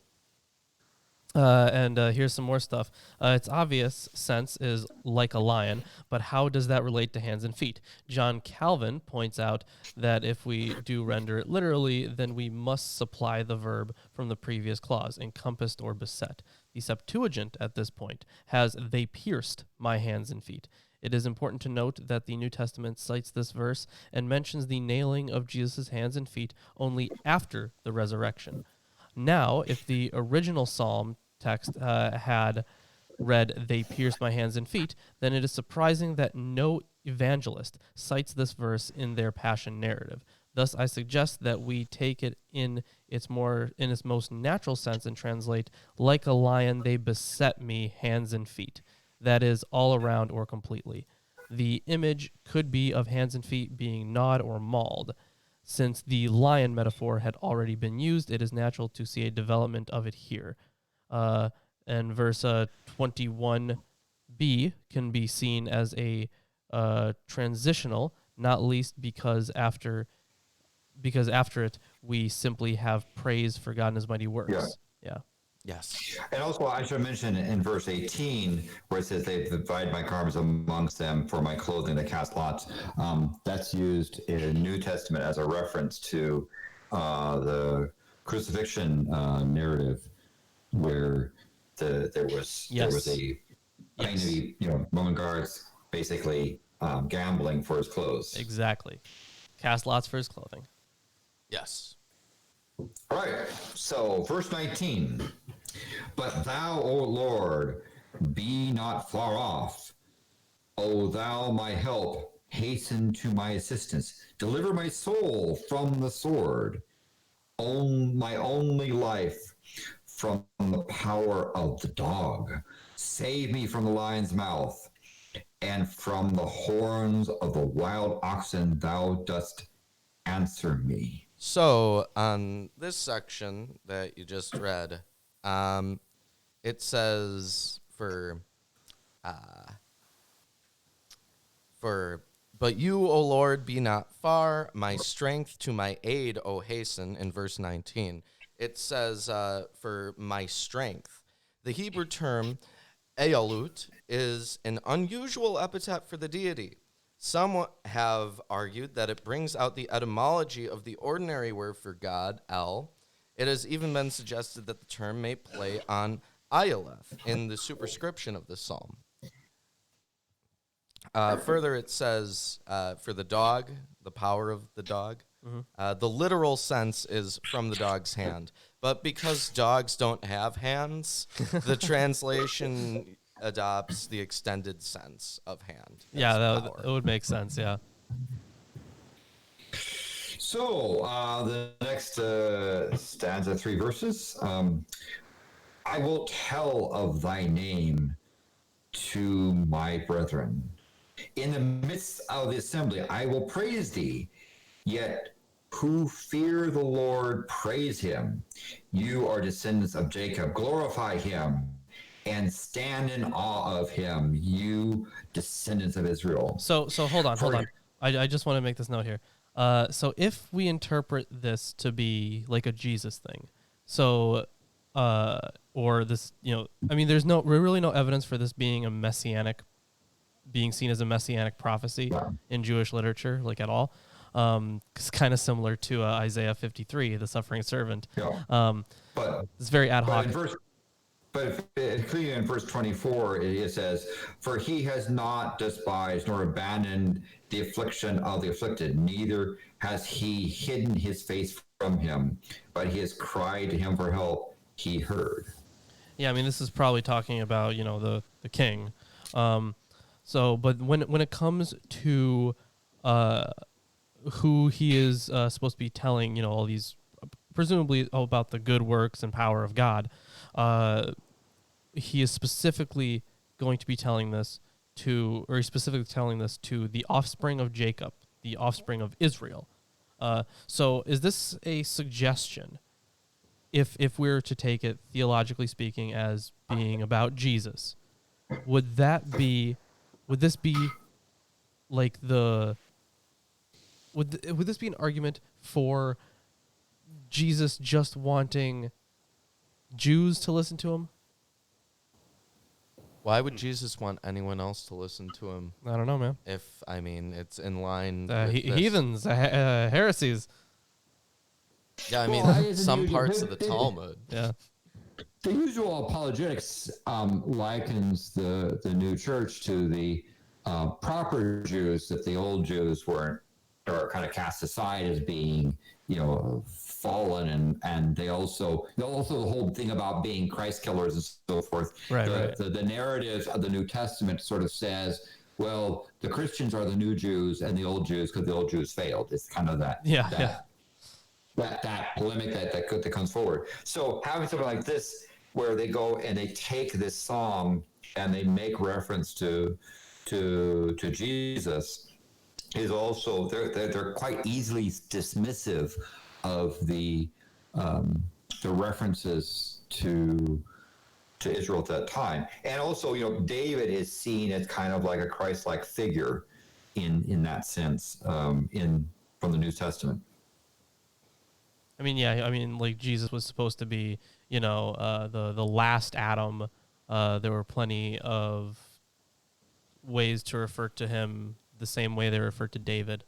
And here's some more stuff. Its obvious sense is like a lion, but how does that relate to hands and feet? John Calvin points out that if we do render it literally, then we must supply the verb from the previous clause, encompassed or beset. The Septuagint at this point has "they pierced my hands and feet." It is important to note that the New Testament cites this verse and mentions the nailing of Jesus' hands and feet only after the resurrection. Now, if the original psalm text had read, "they pierced my hands and feet," then it is surprising that no evangelist cites this verse in their passion narrative. Thus, I suggest that we take it in its most natural sense and translate, "like a lion, they beset me, hands and feet." That is, all around or completely. The image could be of hands and feet being gnawed or mauled. Since the lion metaphor had already been used, it is natural to see a development of it here. And verse 21b can be seen as a transitional, not least because after it we simply have praise for God and His mighty works. Yeah. Yes. And also, I should mention in verse 18, where it says, "They divide my garments amongst them, for my clothing they cast lots." That's used in the New Testament as a reference to the crucifixion narrative, where there was a plainly, Roman guards basically gambling for his clothes. Exactly. Cast lots for his clothing. Yes. All right, so verse 19. "But thou, O Lord, be not far off. O thou, my help, hasten to my assistance. Deliver my soul from the sword, my only life from the power of the dog. Save me from the lion's mouth, and from the horns of the wild oxen thou dost answer me." So, on this section that you just read, it says "But you, O Lord, be not far, my strength to my aid, O hasten," in verse 19. It says, for my strength. The Hebrew term eyalut is an unusual epithet for the deity. Some have argued that it brings out the etymology of the ordinary word for God, El. It has even been suggested that the term may play on Ayaleth in the superscription of the psalm. Further, it says, for the dog, the power of the dog. The literal sense is from the dog's hand. But because dogs don't have hands, the translation adopts the extended sense of hand. Yeah, that would make sense, yeah. So, the next stanza, 3 verses. "I will tell of thy name to my brethren. In the midst of the assembly, I will praise thee. Yet who fear the Lord, praise him. You are descendants of Jacob, glorify him. And stand in awe of him, you descendants of Israel." So hold on. I just want to make this note here. So if we interpret this to be like a Jesus thing, or this, there's really no evidence for this being being seen as a messianic prophecy in Jewish literature, like at all. It's kind of similar to Isaiah 53, the suffering servant. Yeah. But It's very ad hoc. Clearly in verse 24, it says, "For he has not despised nor abandoned the affliction of the afflicted, neither has he hidden his face from him, but he has cried to him for help, he heard." Yeah, I mean, this is probably talking about, the king. But when it comes to who he is supposed to be telling, all these, presumably about the good works and power of God, he is specifically going to be telling this to the offspring of Jacob, the offspring of Israel. So is this a suggestion, if we were to take it theologically speaking as being about Jesus, would this be like would this be an argument for Jesus just wanting Jews to listen to him? Why would Jesus want anyone else to listen to him? I don't know, man. It's in line with this. Heathens, heresies. Yeah, I mean, Well, some parts of the Talmud. Yeah. The usual apologetics likens the new church to the proper Jews, that the old Jews were kind of cast aside as being, fallen, and they also the whole thing about being Christ killers and so forth. Right. The narrative of the New Testament sort of says, well, the Christians are the new Jews and the old Jews because the old Jews failed. It's kind of that. That polemic that comes forward. So having something like this, where they go and they take this psalm and they make reference to Jesus, is also they're quite easily dismissive of the references to Israel at that time. And also, David is seen as kind of like a Christ-like figure in that sense from the New Testament. I mean, like Jesus was supposed to be, the last Adam. There were plenty of ways to refer to him the same way they refer to David.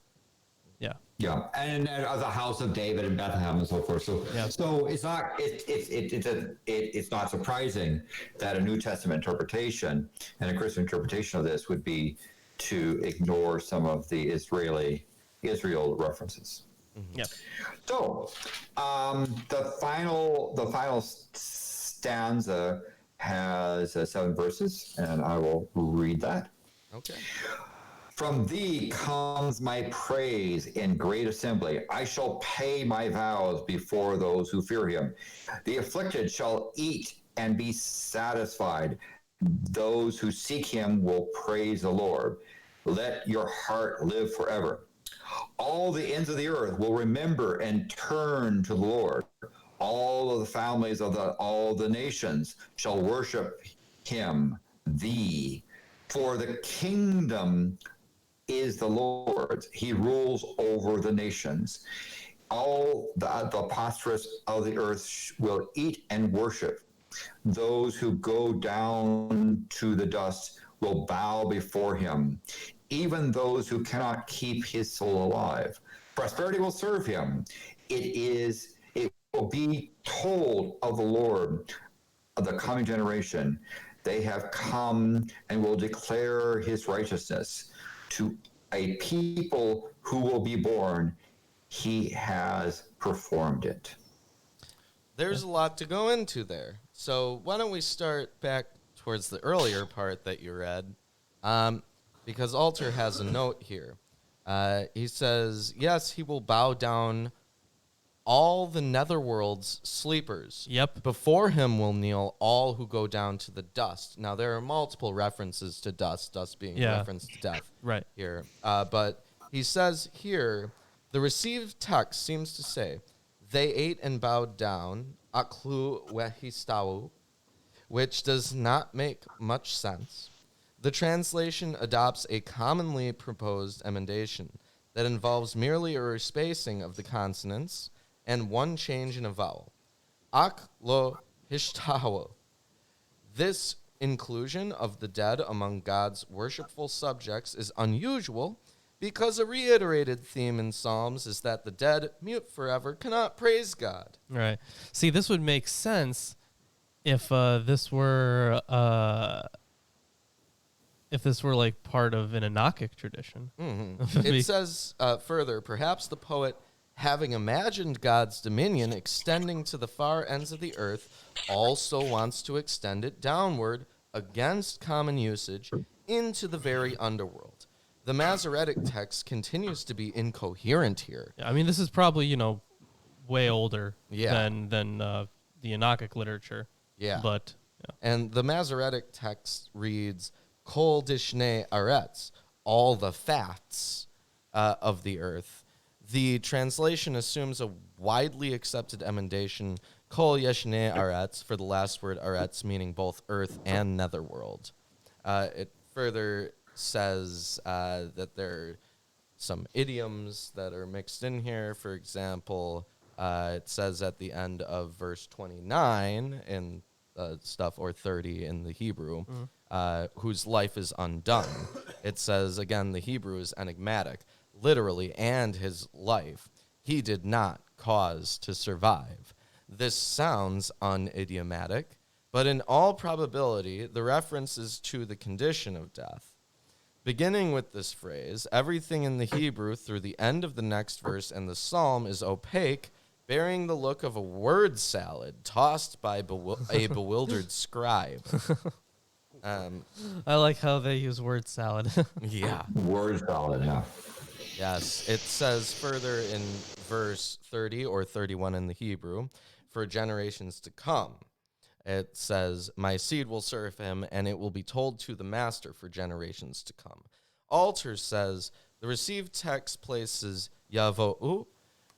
Yeah. Yeah, and the house of David in Bethlehem and so forth. So, Yeah. so it's not surprising that a New Testament interpretation and a Christian interpretation of this would be to ignore some of the Israel references. Yeah. So, the final stanza has 7 verses, and I will read that. Okay. From thee comes my praise in great assembly. I shall pay my vows before those who fear him. The afflicted shall eat and be satisfied. Those who seek him will praise the Lord. Let your heart live forever. All the ends of the earth will remember and turn to the Lord. All of the families of all the nations shall worship him, thee. For the kingdom is the Lord's. He rules over the nations. All the apostles of the earth will eat and worship. Those who go down to the dust will bow before him. Even those who cannot keep his soul alive. Prosperity will serve him. It will be told of the Lord of the coming generation. They have come and will declare his righteousness. To a people who will be born, he has performed it. There's a lot to go into there. So why don't we start back towards the earlier part that you read? Because Alter has a note here. He says, yes, he will bow down all the netherworld's sleepers. Yep. Before him will kneel all who go down to the dust. Now, there are multiple references to dust being referenced to death Right. here. But he says here, the received text seems to say, they ate and bowed down, aklu wehistau, which does not make much sense. The translation adopts a commonly proposed emendation that involves merely a respacing of the consonants and one change in a vowel. Ak lo hishtahwa. This inclusion of the dead among God's worshipful subjects is unusual because a reiterated theme in Psalms is that the dead, mute forever, cannot praise God. Right. See, this would make sense if this were like part of an Enochic tradition. It says further, perhaps the poet, having imagined God's dominion extending to the far ends of the earth, also wants to extend it downward against common usage into the very underworld. The Masoretic text continues to be incoherent here. Yeah, I mean, this is probably, way older Yeah. than the Enochic literature. Yeah. But And the Masoretic text reads, Kol dishne aretz, all the fats of the earth. The translation assumes a widely accepted emendation, Kol yeshne aretz, for the last word aretz, meaning both earth and netherworld. It further says that there are some idioms that are mixed in here. For example, it says at the end of verse 29 in stuff, or 30 in the Hebrew, whose life is undone. It says, again, the Hebrew is enigmatic, literally, and his life he did not cause to survive. This sounds unidiomatic, but in all probability, the reference is to the condition of death. Beginning with this phrase, everything in the Hebrew through the end of the next verse and the psalm is opaque, bearing the look of a word salad tossed by a bewildered scribe. I like how they use word salad. Yeah. Word salad, yeah. Yes. It says further in verse 30 or 31 in the Hebrew, for generations to come. It says, my seed will serve him, and it will be told to the master for generations to come. Alter says, the received text places Yavo'u,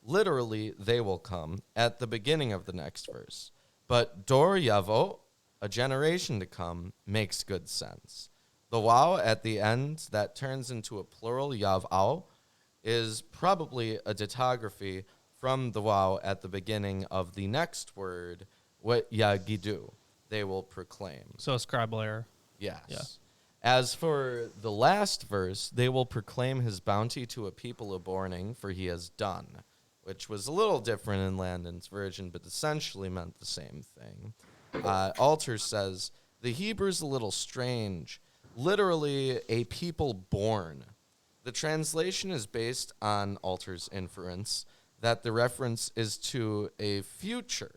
literally, they will come, at the beginning of the next verse. But Dor Yavo, a generation to come, makes good sense. The Waw at the end that turns into a plural Yav'au is probably a dittography from the Waw at the beginning of the next word, what Yagidu, they will proclaim. So a scribal error. Yes. Yeah. As for the last verse, they will proclaim his bounty to a people aborning, for he has done, which was a little different in Landon's version, but essentially meant the same thing. Alter says, the Hebrew's a little strange, literally a people born. The translation is based on Alter's inference that the reference is to a future,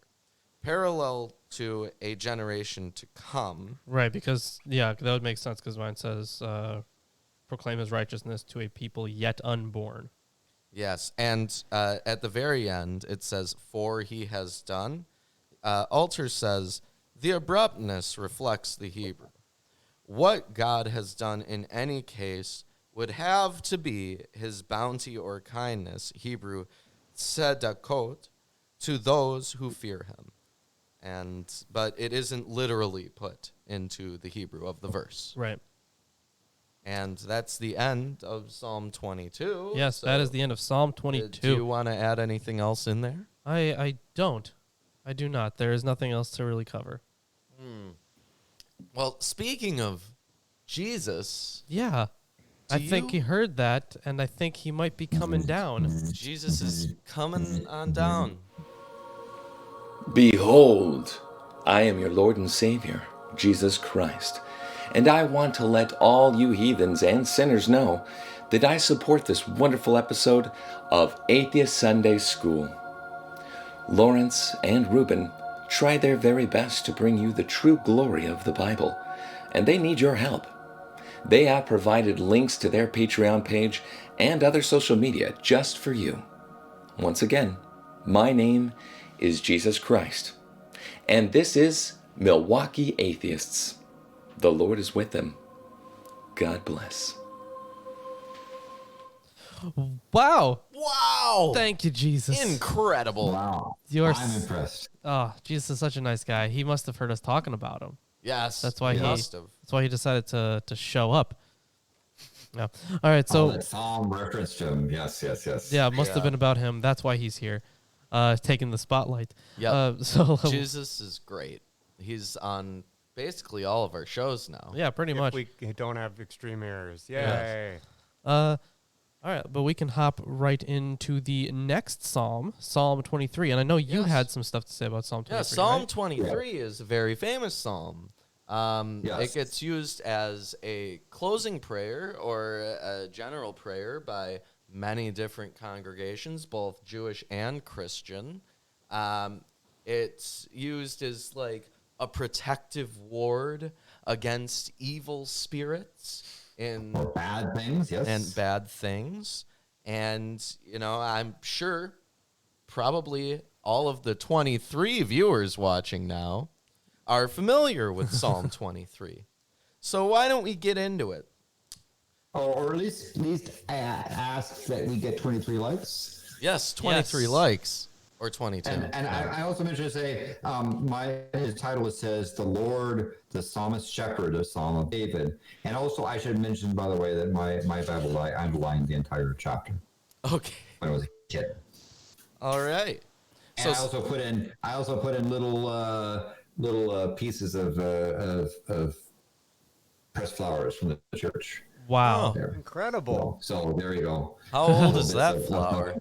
parallel to a generation to come. Right, because, that would make sense, because mine says, proclaim his righteousness to a people yet unborn. Yes, and at the very end, it says, for he has done. Alter says, the abruptness reflects the Hebrew. What God has done in any case would have to be his bounty or kindness, Hebrew, tzedakot, to those who fear him. But it isn't literally put into the Hebrew of the verse. Right. And that's the end of Psalm 22. Yes, that is the end of Psalm 22. Do you want to add anything else in there? I don't. I do not. There is nothing else to really cover. Well, speaking of Jesus, Yeah. I think he heard that, and I think he might be coming down. Jesus is coming on down. Behold, I am your Lord and Savior, Jesus Christ, and I want to let all you heathens and sinners know that I support this wonderful episode of Atheist Sunday School. Lawrence and Reuben try their very best to bring you the true glory of the Bible, and they need your help. They have provided links to their Patreon page and other social media just for you. Once again, my name is Jesus Christ, and this is Milwaukee Atheists. The Lord is with them. God bless. Wow. Wow! Thank you, Jesus. Incredible. Wow. I'm impressed. Oh, Jesus is such a nice guy. He must have heard us talking about him. Yes. That's why he he must have. That's why he decided to show up. Yeah. All right. So that psalm reference to him. Yes. yeah, it must have been about him. That's why he's here, taking the spotlight. Yep. So Jesus is great. He's on basically all of our shows now. yeah, pretty much. We don't have extreme errors. Yay. All All right, but we can hop right into the next psalm, Psalm 23. And I know you had some stuff to say about Psalm 23. Yeah, Psalm right? 23 is a very famous psalm. It gets used as a closing prayer or a general prayer by many different congregations, both Jewish and Christian. It's used as like a protective ward against evil spirits Or bad things, yes. and bad things. And, you know, I'm sure probably all of the 23 viewers watching now are familiar with Psalm 23. So why don't we get into it? Or at least ask that we get 23 likes. Yes, 23 likes. Or 22. And I also mentioned to say, his title, it says, The Lord, the Psalmist Shepherd, a Psalm of David. And also, I should mention, by the way, that my Bible, I underlined the entire chapter. Okay. When I was a kid. All right. And I also put in little pieces of pressed flowers from the church. Wow. There. Incredible. So there you go. How old is that flower?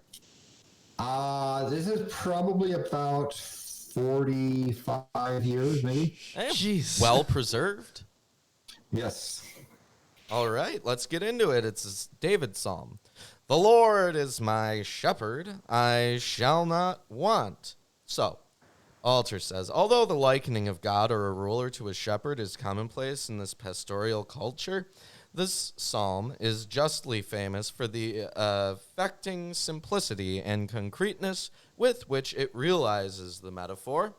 This is probably about 45 years, maybe. Jeez. Well preserved. Yes. All right, let's get into it. It's David's psalm. The Lord is my shepherd, I shall not want. So, Alter says, although the likening of God or a ruler to a shepherd is commonplace in this pastoral culture, this psalm is justly famous for the affecting simplicity and concreteness with which it realizes the metaphor.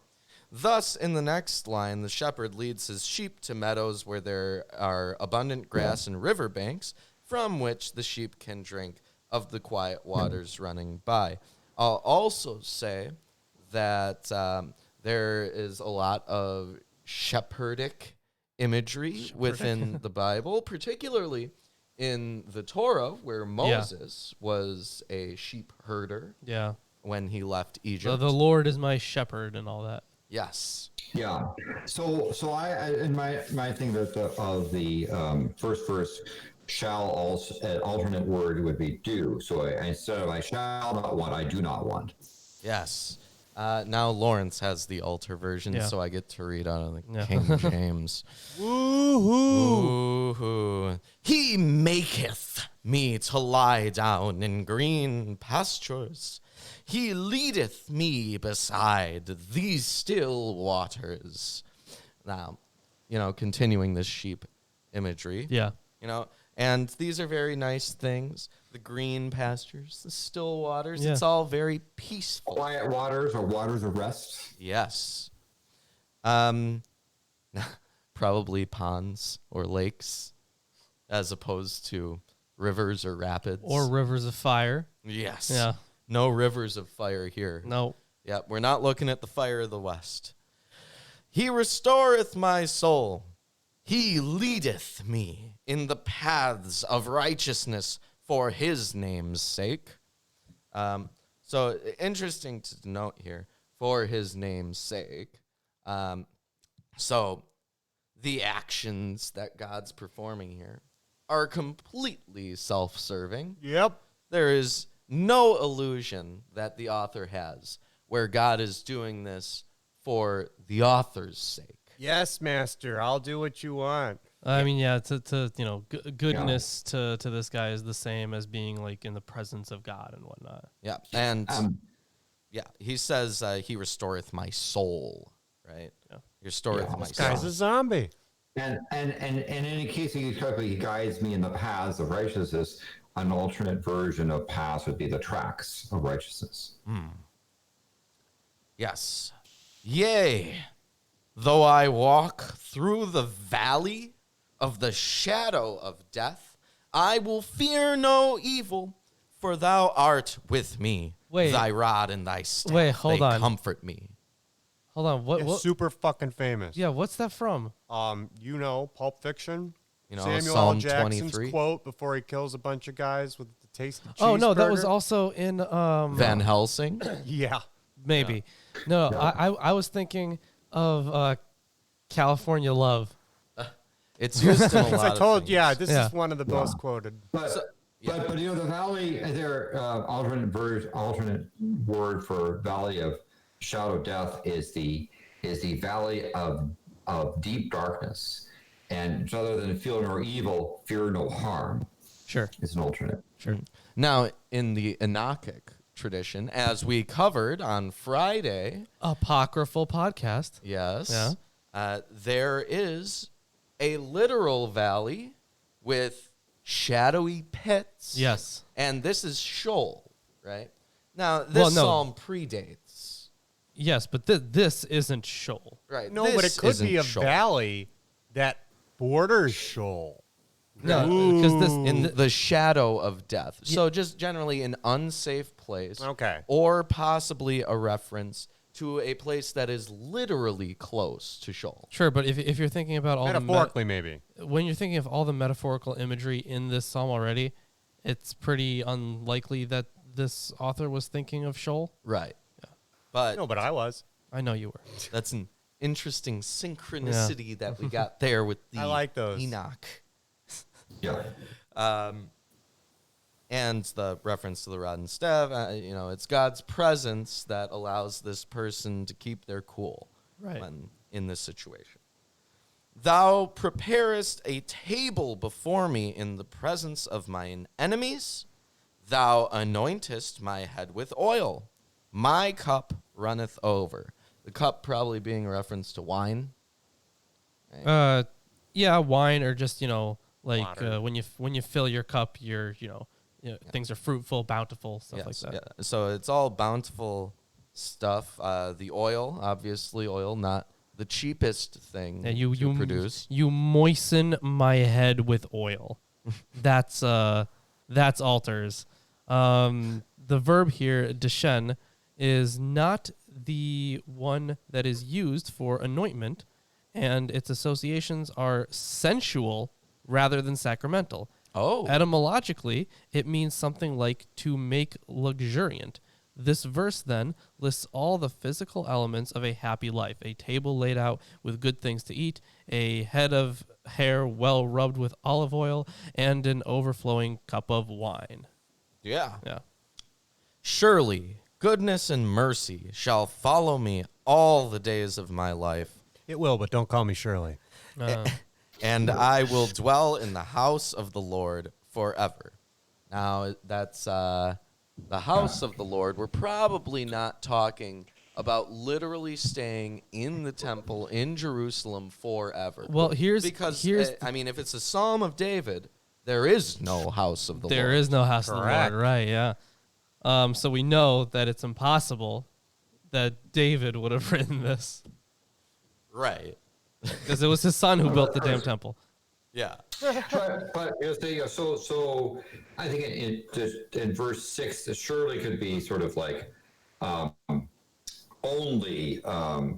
Thus, in the next line, the shepherd leads his sheep to meadows where there are abundant grass and river banks, from which the sheep can drink of the quiet waters running by. I'll also say that there is a lot of shepherdic imagery within the Bible, particularly in the Torah, where Moses was a sheep herder when he left Egypt. The Lord is my shepherd and all that. Yes. Yeah. So I in my thing that of the first verse, shall also an alternate word would be do. So instead of I shall not want, I do not want. Yes. Now Lawrence has the altar version, so I get to read out of the King James. Woohoo! Woohoo! He maketh me to lie down in green pastures. He leadeth me beside these still waters. Now, continuing this sheep imagery. Yeah. And these are very nice things. The green pastures, the still waters. Yeah. It's all very peaceful. Quiet waters or waters of rest. Yes. Probably ponds or lakes as opposed to rivers or rapids. Or rivers of fire. Yes. Yeah. No rivers of fire here. No. Yeah, we're not looking at the fire of the west. He restoreth my soul. He leadeth me in the paths of righteousness for his name's sake. So interesting to note here, for his name's sake. So the actions that God's performing here are completely self-serving. Yep. There is no illusion that the author has where God is doing this for the author's sake. Yes, master. I'll do what you want. I mean, goodness to this guy is the same as being like in the presence of God and whatnot. Yeah, and he says he restoreth my soul, right? Yeah. He restoreth my This soul. guy's a zombie. And in case he correctly, he guides me in the paths of righteousness. An alternate version of paths would be the tracks of righteousness. Yes. Yea, though I walk through the valley of the shadow of death, I will fear no evil, for thou art with me. Wait. Thy rod and thy staff, hold they on. comfort me. Hold on. What? It's super fucking famous. Yeah, what's that from? Pulp Fiction. Samuel Psalm L. Jackson's 23 quote before he kills a bunch of guys with the taste of cheeseburger. Oh, no, that was also in... Van Helsing? Yeah. Maybe. No, I was thinking of California Love. It's used in a lot I of told things. you, this is one of the most quoted. But But the valley, their alternate word for valley of shadow of death is the valley of deep darkness. And rather than feel no evil, fear no harm. Sure. It's an alternate. Sure. Now, in the Enochic tradition, as we covered on Friday, Apocryphal podcast. yes, there is a literal valley with shadowy pits. Yes. And this is Sheol, right? Now, this psalm predates. Yes, but this isn't Sheol. Right. No, but it could be a Sheol. valley that borders Sheol. No, because this In the shadow of death. So just generally an unsafe place. Okay. Or possibly a reference to a place that is literally close to Sheol. Sure, but if you're thinking about all Metaphorically, maybe. when you're thinking of all the metaphorical imagery in this psalm already, it's pretty unlikely that this author was thinking of Sheol. Right. Yeah. But No, but I was. I know you were. that's an interesting synchronicity that we got there with the I like those. Enoch. Yeah. And the reference to the rod and staff, it's God's presence that allows this person to keep their cool when in this situation. Thou preparest a table before me in the presence of mine enemies. Thou anointest my head with oil. My cup runneth over. The cup probably being a reference to wine. Yeah, wine or just Water. when you fill your cup, things are fruitful, bountiful, stuff like that. Yeah. So it's all bountiful stuff. The oil, obviously, not the cheapest thing And you produce. You moisten my head with oil. That's altars. The verb here, deshen, is not the one that is used for anointment, and its associations are sensual rather than sacramental. Oh. Etymologically, it means something like to make luxuriant. This verse then lists all the physical elements of a happy life: a table laid out with good things to eat, a head of hair well rubbed with olive oil, and an overflowing cup of wine. Yeah. Yeah. Surely goodness and mercy shall follow me all the days of my life, It will, but don't call me Shirley. and I will dwell in the house of the Lord forever. Now, that's the house of the Lord. We're probably not talking about literally staying in the temple in Jerusalem forever. Well, here's if it's a Psalm of David, there is no house of the Lord. There is no house of the Correct. Lord, right? Yeah. So we know that it's impossible that David would have written this Right. because it was his son who built the damn temple. Yeah. But here's the thing. So I think in verse 6, it surely could be sort of like only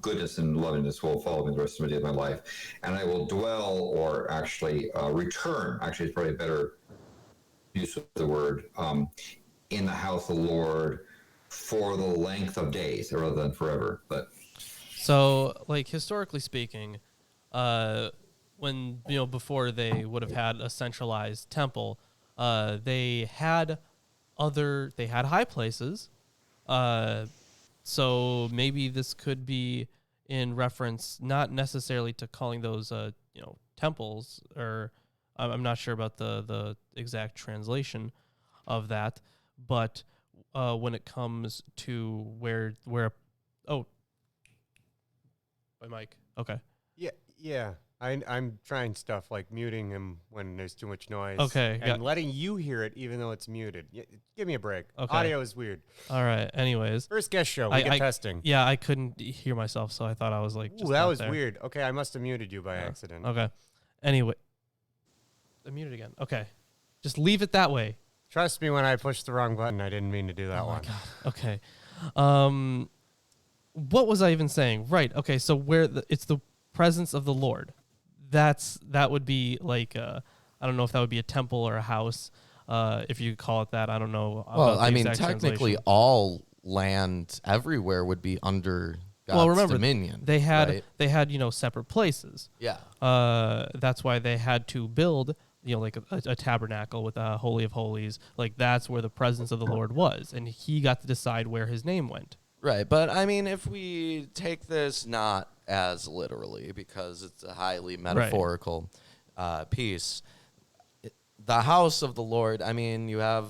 goodness and lovingness will follow me the rest of the day of my life, and I will dwell, or actually return. Actually, it's probably a better use of the word, in the house of the Lord for the length of days rather than forever. But So, like, historically speaking, when before they would have had a centralized temple, they had high places. So maybe this could be in reference, not necessarily to calling those temples, or I'm not sure about the exact translation of that, but when it comes to where by Mike. Okay. Yeah. I'm trying stuff like muting him when there's too much noise. Okay, And yeah. letting you hear it even though it's muted. Give me a break. Okay. Audio is weird. All right. Anyways. First guest show. We get testing. Yeah, I couldn't hear myself, so I thought I was like, Ooh, just that not was there. weird. Okay, I must have muted you by accident. Okay. Anyway. I muted again. Okay. Just leave it that way. Trust me when I pushed the wrong button. I didn't mean to do that Oh my one. God. Okay. What was I even saying? Right. Okay. So it's the presence of the Lord. That would be like I don't know if that would be a temple or a house, if you call it that. I don't know. Well, about the I mean, exact technically, translation. all land everywhere would be under God's dominion. they had right? separate places. Yeah. That's why they had to build like a tabernacle with a holy of holies. Like that's where the presence of the Lord was, and he got to decide where his name went. Right, but I mean, if we take this not as literally, because it's a highly metaphorical piece, the house of the Lord, I mean, you have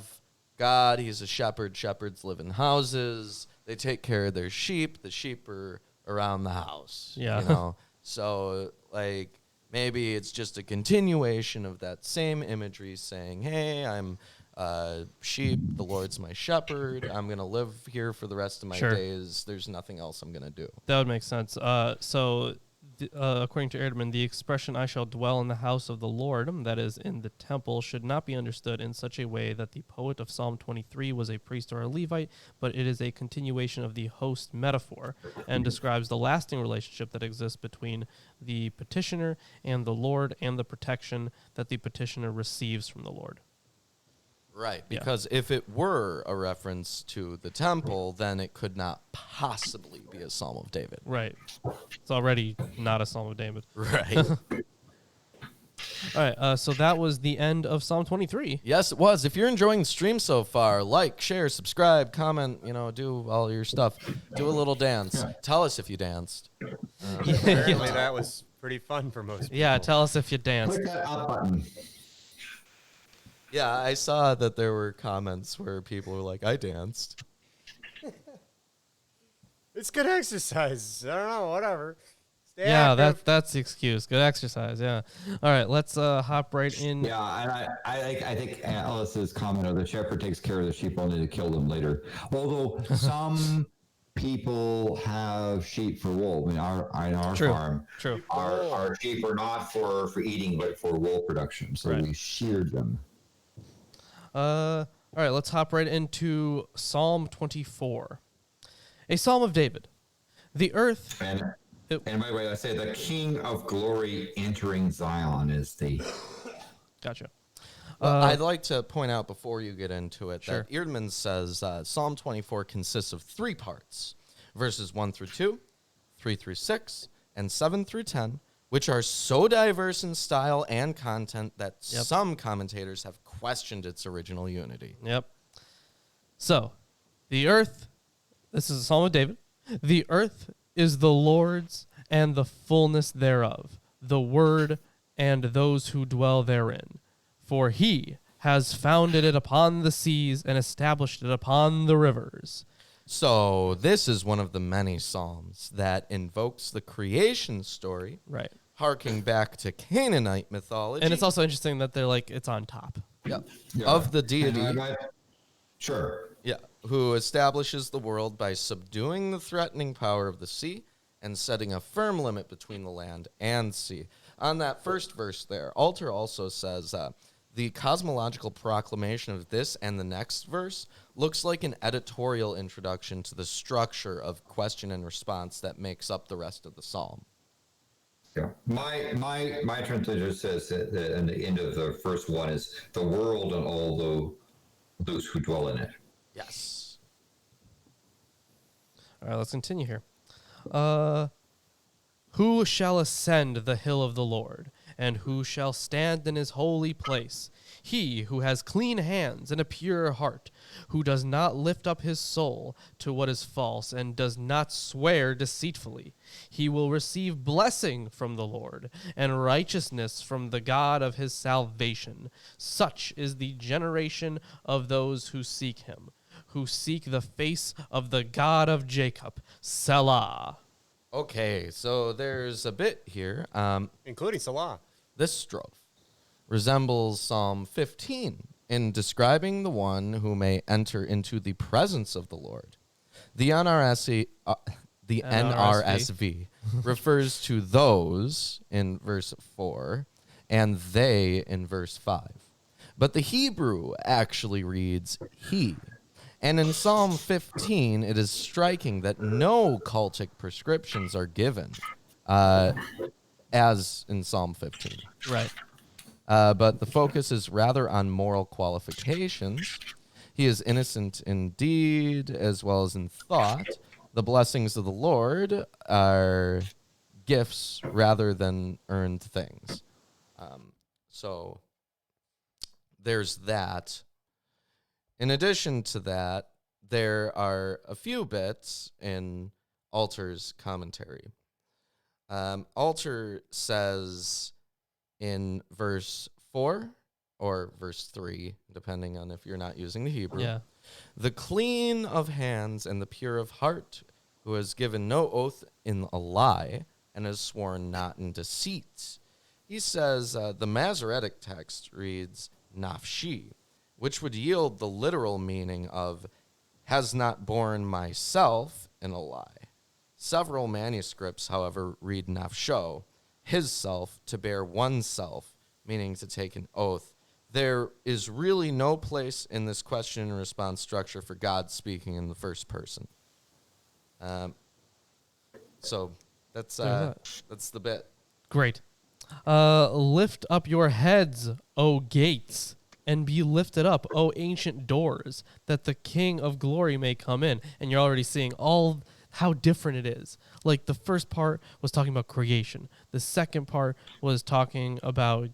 God, he's a shepherd. Shepherds live in houses. They take care of their sheep. The sheep are around the house. Yeah. You know? So, like, maybe it's just a continuation of that same imagery saying, hey, I'm sheep. The Lord's my shepherd. I'm going to live here for the rest of my days. There's nothing else I'm going to do. That would make sense. According to Erdman, the expression "I shall dwell in the house of the Lord," that is, in the temple, should not be understood in such a way that the poet of Psalm 23 was a priest or a Levite, but it is a continuation of the host metaphor and describes the lasting relationship that exists between the petitioner and the Lord and the protection that the petitioner receives from the Lord. Right, because if it were a reference to the temple, then it could not possibly be a Psalm of David. Right. It's already not a Psalm of David. Right. All right, so that was the end of Psalm 23. Yes, it was. If you're enjoying the stream so far, like, share, subscribe, comment, do all your stuff. Do a little dance. Tell us if you danced. Apparently that was pretty fun for most people. Yeah, tell us if you danced. Click that up button. Yeah, I saw that there were comments where people were like, I danced. It's good exercise. I don't know, whatever. Stay Yeah, active. that's the excuse. Good exercise, yeah. All right, let's hop right in. Yeah, and I think Alice's comment of the shepherd takes care of the sheep only to kill them later. Although some people have sheep for wool. I mean, our farm, True. our sheep are not for eating, but for wool production. So we sheared them. All right, let's hop right into Psalm 24. A Psalm of David. The earth... And by the way, I say the King of Glory entering Zion is the... Gotcha. Well, I'd like to point out before you get into it Sure. that Eerdman says Psalm 24 consists of 3 parts, verses 1 through 2, 3 through 6, and 7 through 10, which are so diverse in style and content that some commentators have questioned its original unity. Yep. So, the earth... This is a Psalm of David. The earth is the Lord's and the fullness thereof, the word and those who dwell therein. For he has founded it upon the seas and established it upon the rivers. So this is one of the many psalms that invokes the creation story, Right. harking back to Canaanite mythology. And it's also interesting that they're like, it's on top. Of the deity. Sure. Yeah, who establishes the world by subduing the threatening power of the sea and setting a firm limit between the land and sea. On that first verse there, Alter also says, the cosmological proclamation of this and the next verse looks like an editorial introduction to the structure of question and response that makes up the rest of the psalm. Yeah, my translation says that in the end of the first one is the world and all those who dwell in it. Yes. All right, let's continue here. Who shall ascend the hill of the Lord, and who shall stand in his holy place? He who has clean hands and a pure heart, who does not lift up his soul to what is false and does not swear deceitfully. He will receive blessing from the Lord and righteousness from the God of his salvation. Such is the generation of those who seek him, who seek the face of the God of Jacob. Selah. Okay, so there's a bit here. Including Salah. This strophe resembles Psalm 15 in describing the one who may enter into the presence of the Lord. The NRSV refers to those in verse 4 and they in verse 5. But the Hebrew actually reads he. And in Psalm 15, it is striking that no cultic prescriptions are given, as in Psalm 15. Right. But the focus is rather on moral qualifications. He is innocent in deed as well as in thought. The blessings of the Lord are gifts rather than earned things. So there's that. In addition to that, there are a few bits in Alter's commentary. Alter says in verse 4 or verse 3, depending on if you're not using the Hebrew, Yeah. the clean of hands and the pure of heart, who has given no oath in a lie and has sworn not in deceit. He says the Masoretic text reads nafshi, which would yield the literal meaning of has not borne myself in a lie. Several manuscripts, however, read nafsho, his self, to bear oneself, meaning to take an oath. There is really no place in this question and response structure for God speaking in the first person. So that's the bit. Great. Lift up your heads, O gates, and be lifted up, O ancient doors, that the King of glory may come in. And you're already seeing all how different it is. Like the first part was talking about creation. The second part was talking about,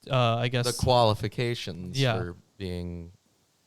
I guess, The qualifications Yeah. for being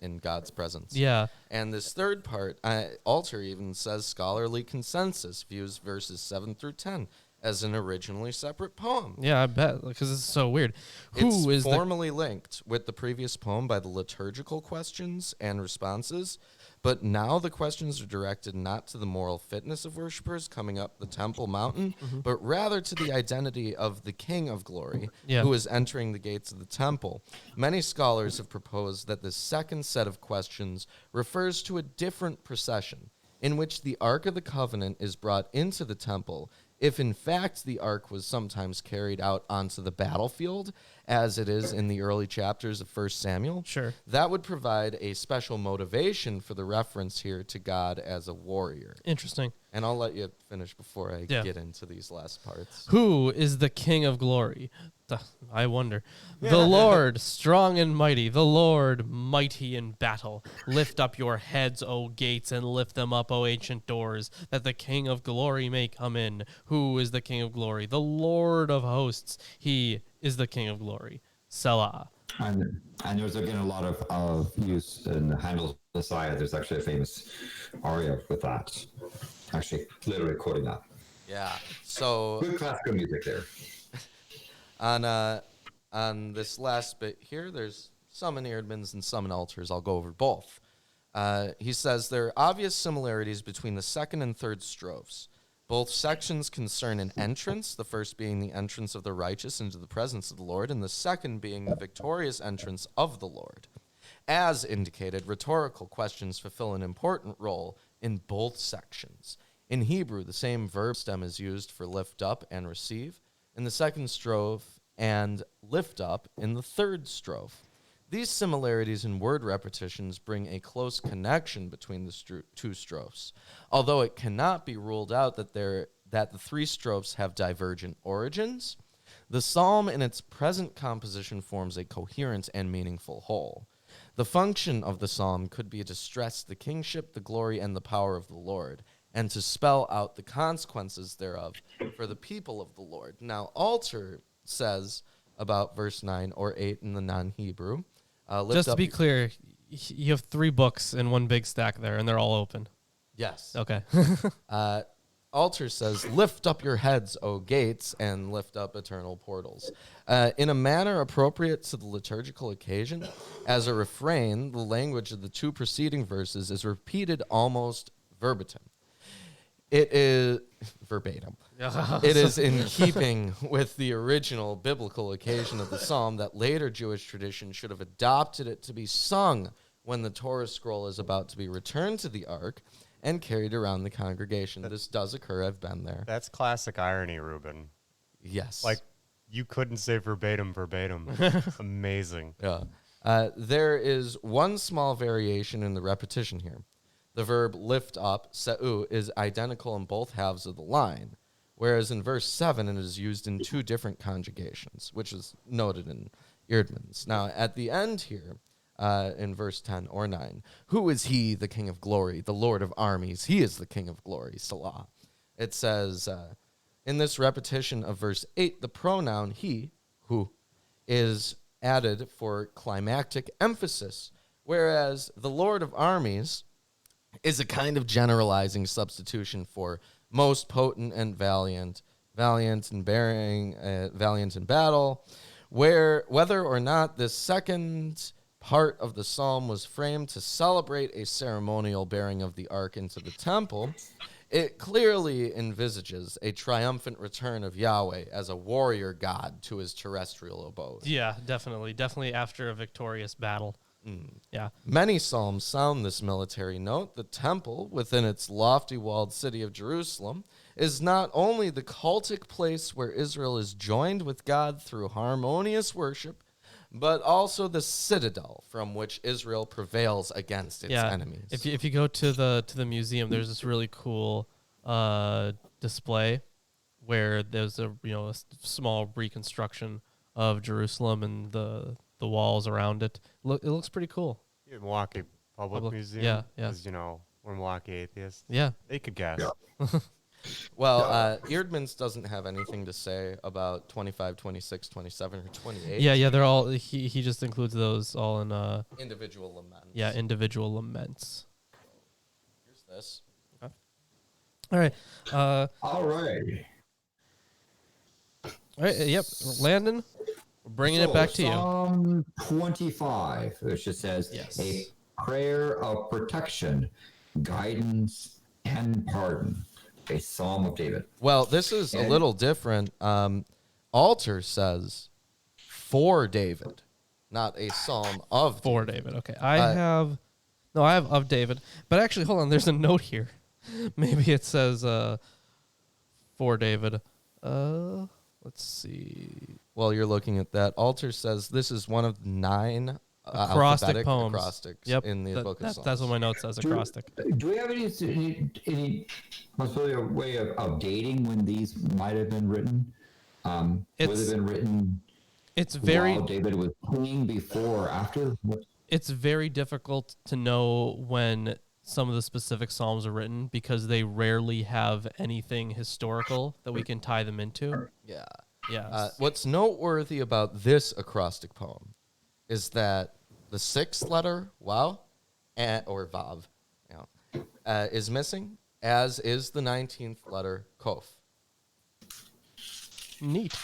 in God's presence. yeah, And this third part, Alter even says scholarly consensus views verses 7 through 10 as an originally separate poem. yeah, I bet, because it's so weird. It's Who is the formally linked with the previous poem by the liturgical questions and responses, but now the questions are directed not to the moral fitness of worshipers coming up the temple mountain, but rather to the identity of the King of Glory, Yeah. who is entering the gates of the temple. Many scholars have proposed that this second set of questions refers to a different procession, in which the Ark of the Covenant is brought into the temple, if in fact the Ark was sometimes carried out onto the battlefield, as it is in the early chapters of 1 Samuel. Sure. That would provide a special motivation for the reference here to God as a warrior. Interesting. And I'll let you finish before I Yeah. get into these last parts. Who is the King of glory? I wonder. The Lord, strong and mighty, the Lord, mighty in battle. Lift up your heads, O gates, and lift them up, O ancient doors, that the King of glory may come in. Who is the King of glory? The Lord of hosts. He is the King of glory. Selah. And there's again a lot of use in Handel's Messiah. There's actually a famous aria with that. Actually, literally quoting that. Yeah. So Good classical music there. on this last bit here, there's some in Eerdmans and some in Altars. I'll go over both. He says there are obvious similarities between the second and third strophes. Both sections concern an entrance, the first being the entrance of the righteous into the presence of the Lord, and the second being the victorious entrance of the Lord. As indicated, rhetorical questions fulfill an important role in both sections. In Hebrew, the same verb stem is used for lift up and receive in the second strophe and lift up in the third strophe. These similarities in word repetitions bring a close connection between the two strophes, although it cannot be ruled out that the three strophes have divergent origins. The psalm in its present composition forms a coherent and meaningful whole. The function of the psalm could be to stress the kingship, the glory, and the power of the Lord, and to spell out the consequences thereof for the people of the Lord. Now, Alter says about verse 9 or 8 in the non-Hebrew. Just to be clear, you have 3 books in one big stack there, and they're all open. Yes. Okay. Alter says, lift up your heads, O gates, and lift up eternal portals. In a manner appropriate to the liturgical occasion, as a refrain, the language of the 2 preceding verses is repeated almost verbatim. It is verbatim. It is in keeping with the original biblical occasion of the psalm that later Jewish tradition should have adopted it to be sung when the Torah scroll is about to be returned to the ark and carried around the congregation. This does occur. I've been there. That's classic irony, Ruben. Yes. Like, you couldn't say verbatim. Amazing. Yeah. There is one small variation in the repetition here. The verb lift up, se'u, is identical in both halves of the line, whereas in verse 7 it is used in 2 different conjugations, which is noted in Eerdmans. Now, at the end here, in verse 10 or 9, who is he, the King of glory, the Lord of armies? He is the King of glory, Salah. It says, in this repetition of verse 8, the pronoun he, who, is added for climactic emphasis, whereas the Lord of Armies is a kind of generalizing substitution for most potent and valiant in battle, whether or not this second part of the psalm was framed to celebrate a ceremonial bearing of the ark into the temple, it clearly envisages a triumphant return of Yahweh as a warrior god to his terrestrial abode. Yeah, definitely after a victorious battle. Yeah. Many psalms sound this military note. The temple, within its lofty walled city of Jerusalem, is not only the cultic place where Israel is joined with God through harmonious worship, but also the citadel from which Israel prevails against its enemies. If you go to the museum, there's this really cool display where there's a small reconstruction of Jerusalem and the walls around it. It looks pretty cool. Milwaukee Public Museum. Yeah. Because, we're Milwaukee atheists. Yeah. They could guess. Yeah. Well, Eerdmans doesn't have anything to say about 25, 26, 27, or 28. Yeah, they're all, he just includes those all in Individual laments. Yeah, individual laments. Here's this. Okay. All right. All right. Yep. Landon, we're bringing it back to you. Psalm 25, which just says Yes. a prayer of protection, guidance, and pardon. A psalm of David. Well, this is a little different. Altar says for David, not a psalm of For David. Okay. I have of David. But actually, hold on. There's a note here. Maybe it says for David. Let's see. While you're looking at that, Altar says this is one of 9 Acrostic alphabetic poems. acrostics Yep. in the Book of Psalms. That's what my note says, acrostic. Do we have any possibility, a way of dating when these might have been written? Would they have been written It's very while David was king, before or after? it's very difficult to know when some of the specific psalms are written because they rarely have anything historical that we can tie them into. Yeah. Yeah. What's noteworthy about this acrostic poem is that the 6th letter, wow, or vav, is missing, as is the 19th letter, kof. Neat.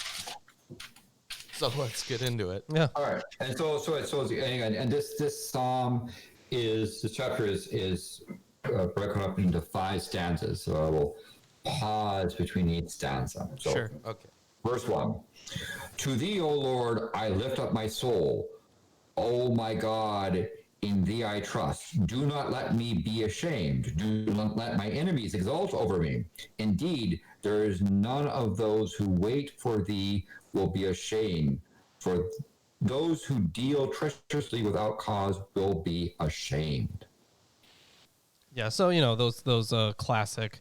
So let's get into it. Yeah. All right, and so this psalm this chapter is broken up into 5 stanzas. So I will pause between each stanza. So, Sure. Okay. Verse 1. To thee, O Lord, I lift up my soul. O my God, in thee I trust. Do not let me be ashamed. Do not let my enemies exult over me. Indeed, there is none of those who wait for thee will be ashamed. For those who deal treacherously without cause will be ashamed. Yeah, so those classic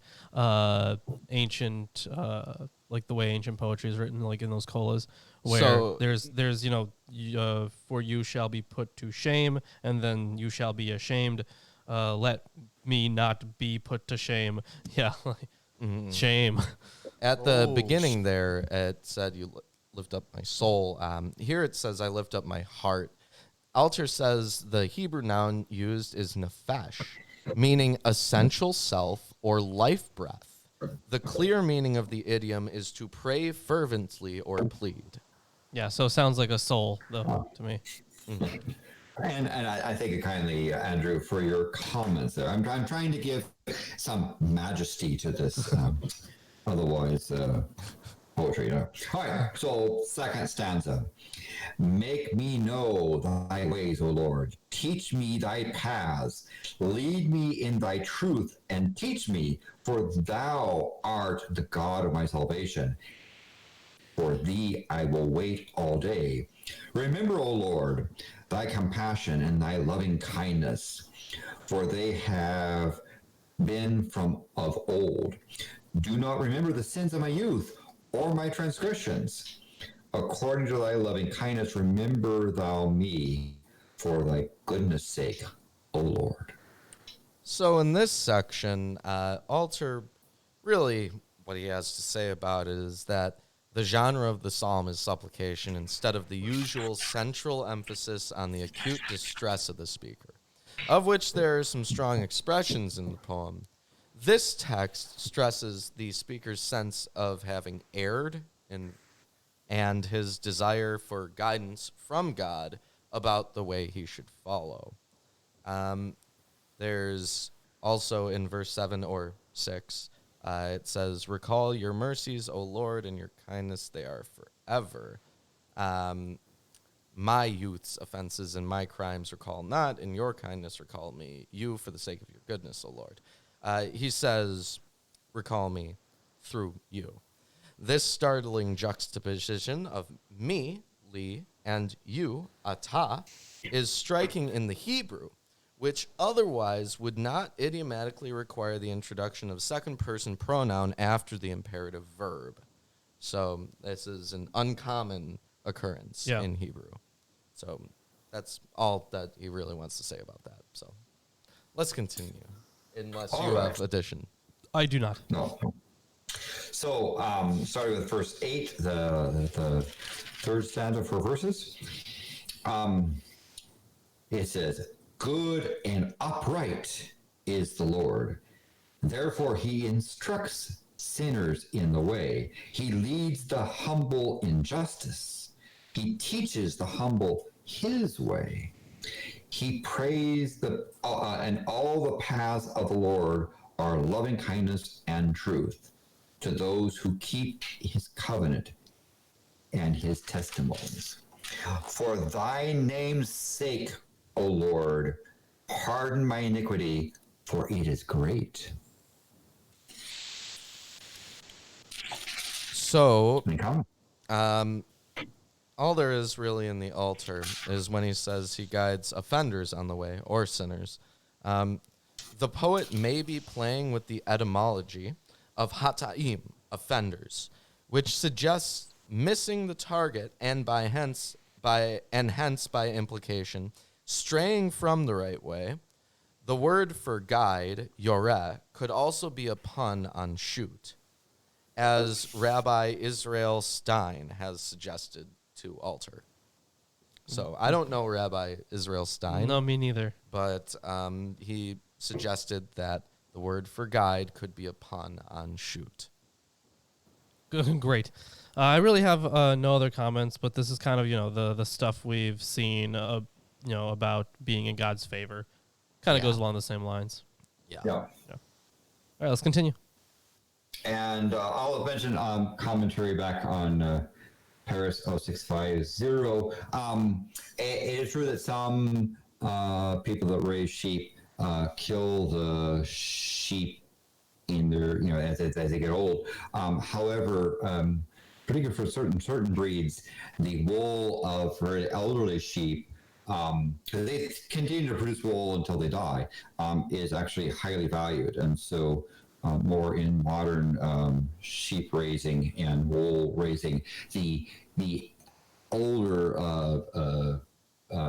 ancient like the way ancient poetry is written, like in those colas, where So- there's for you shall be put to shame, and then you shall be ashamed. Let me not be put to shame. Yeah, shame. At the beginning there, it said you lift up my soul. Here it says I lift up my heart. Alter says the Hebrew noun used is nefesh, meaning essential self or life breath. The clear meaning of the idiom is to pray fervently or plead. Yeah, so it sounds like a soul though to me. And I thank you kindly, Andrew, for your comments there. I'm trying to give some majesty to this, otherwise poetry. All right, so 2nd stanza. Make me know thy ways, O Lord. Teach me thy paths. Lead me in thy truth and teach me, for thou art the God of my salvation. For thee I will wait all day. Remember, O Lord, thy compassion and thy loving kindness, for they have been from of old. Do not remember the sins of my youth or my transgressions. According to thy loving kindness, remember thou me for thy goodness' sake, O Lord. So in this section, Alter really what he has to say about it is that The genre of the psalm is supplication instead of the usual central emphasis on the acute distress of the speaker, of which there are some strong expressions in the poem. This text stresses the speaker's sense of having erred and his desire for guidance from God about the way he should follow. There's also in verse 7 or 6, it says, "Recall your mercies, O Lord, and your kindness, they are forever. My youth's offenses and my crimes recall not, and your kindness recall me, you for the sake of your goodness, O Lord." He says, recall me through you. This startling juxtaposition of me, li, and you, ata, is striking in the Hebrew, which otherwise would not idiomatically require the introduction of second-person pronoun after the imperative verb. So this is an uncommon occurrence in Hebrew. So that's all that he really wants to say about that. So let's continue, unless you have addition. I do not. No. So, starting with verse 8, the third stanza for verses, it says, "Good and upright is the Lord. Therefore he instructs sinners in the way. He leads the humble in justice. He teaches the humble his way. He prays and all the paths of the Lord are loving kindness and truth to those who keep his covenant and his testimonies. For thy name's sake, O Lord, pardon my iniquity, for it is great." So, Any comment? all there is really in the altar is when he says he guides offenders on the way, or sinners. The poet may be playing with the etymology of hata'im, offenders, which suggests missing the target and hence by implication, straying from the right way. The word for guide, yoreh, could also be a pun on shoot, as Rabbi Israel Stein has suggested to alter. So I don't know Rabbi Israel Stein. No, me neither. But he suggested that the word for guide could be a pun on shoot. Great. I really have no other comments, but this is kind of, the stuff we've seen, about being in God's favor. Kind of goes along the same lines. Yeah. Yeah. All right, let's continue. And I'll mention commentary back on Paris 0650. It is true that some people that raise sheep kill the sheep in their, as they get old. However, particularly for certain breeds, the wool of very elderly sheep, because they continue to produce wool until they die, is actually highly valued. And so more in modern sheep raising and wool raising, the older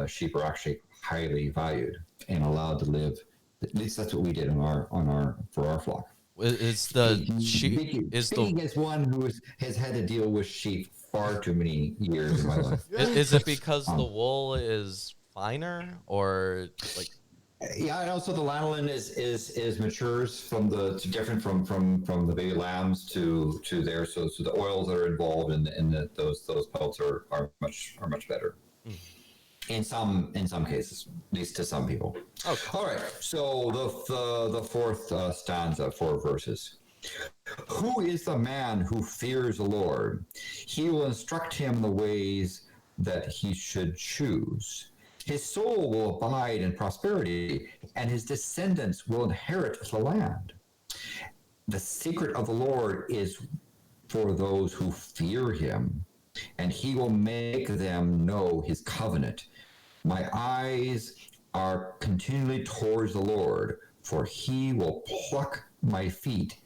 sheep are actually highly valued and allowed to live. At least that's what we did for our flock. Is the sheep Speaking as one who has had to deal with sheep far too many years in my life. Is it because the wool is finer, or like? Yeah, and also the lanolin is matures different from the baby lambs to there. So the oils that are involved in those pelts are much better. Mm. In some cases, at least to some people. Okay. All right. So the fourth stanza, 4 verses. "Who is the man who fears the Lord? He will instruct him in the ways that he should choose. His soul will abide in prosperity, and his descendants will inherit the land. The secret of the Lord is for those who fear him, and he will make them know his covenant. My eyes are continually towards the Lord, for he will pluck my feet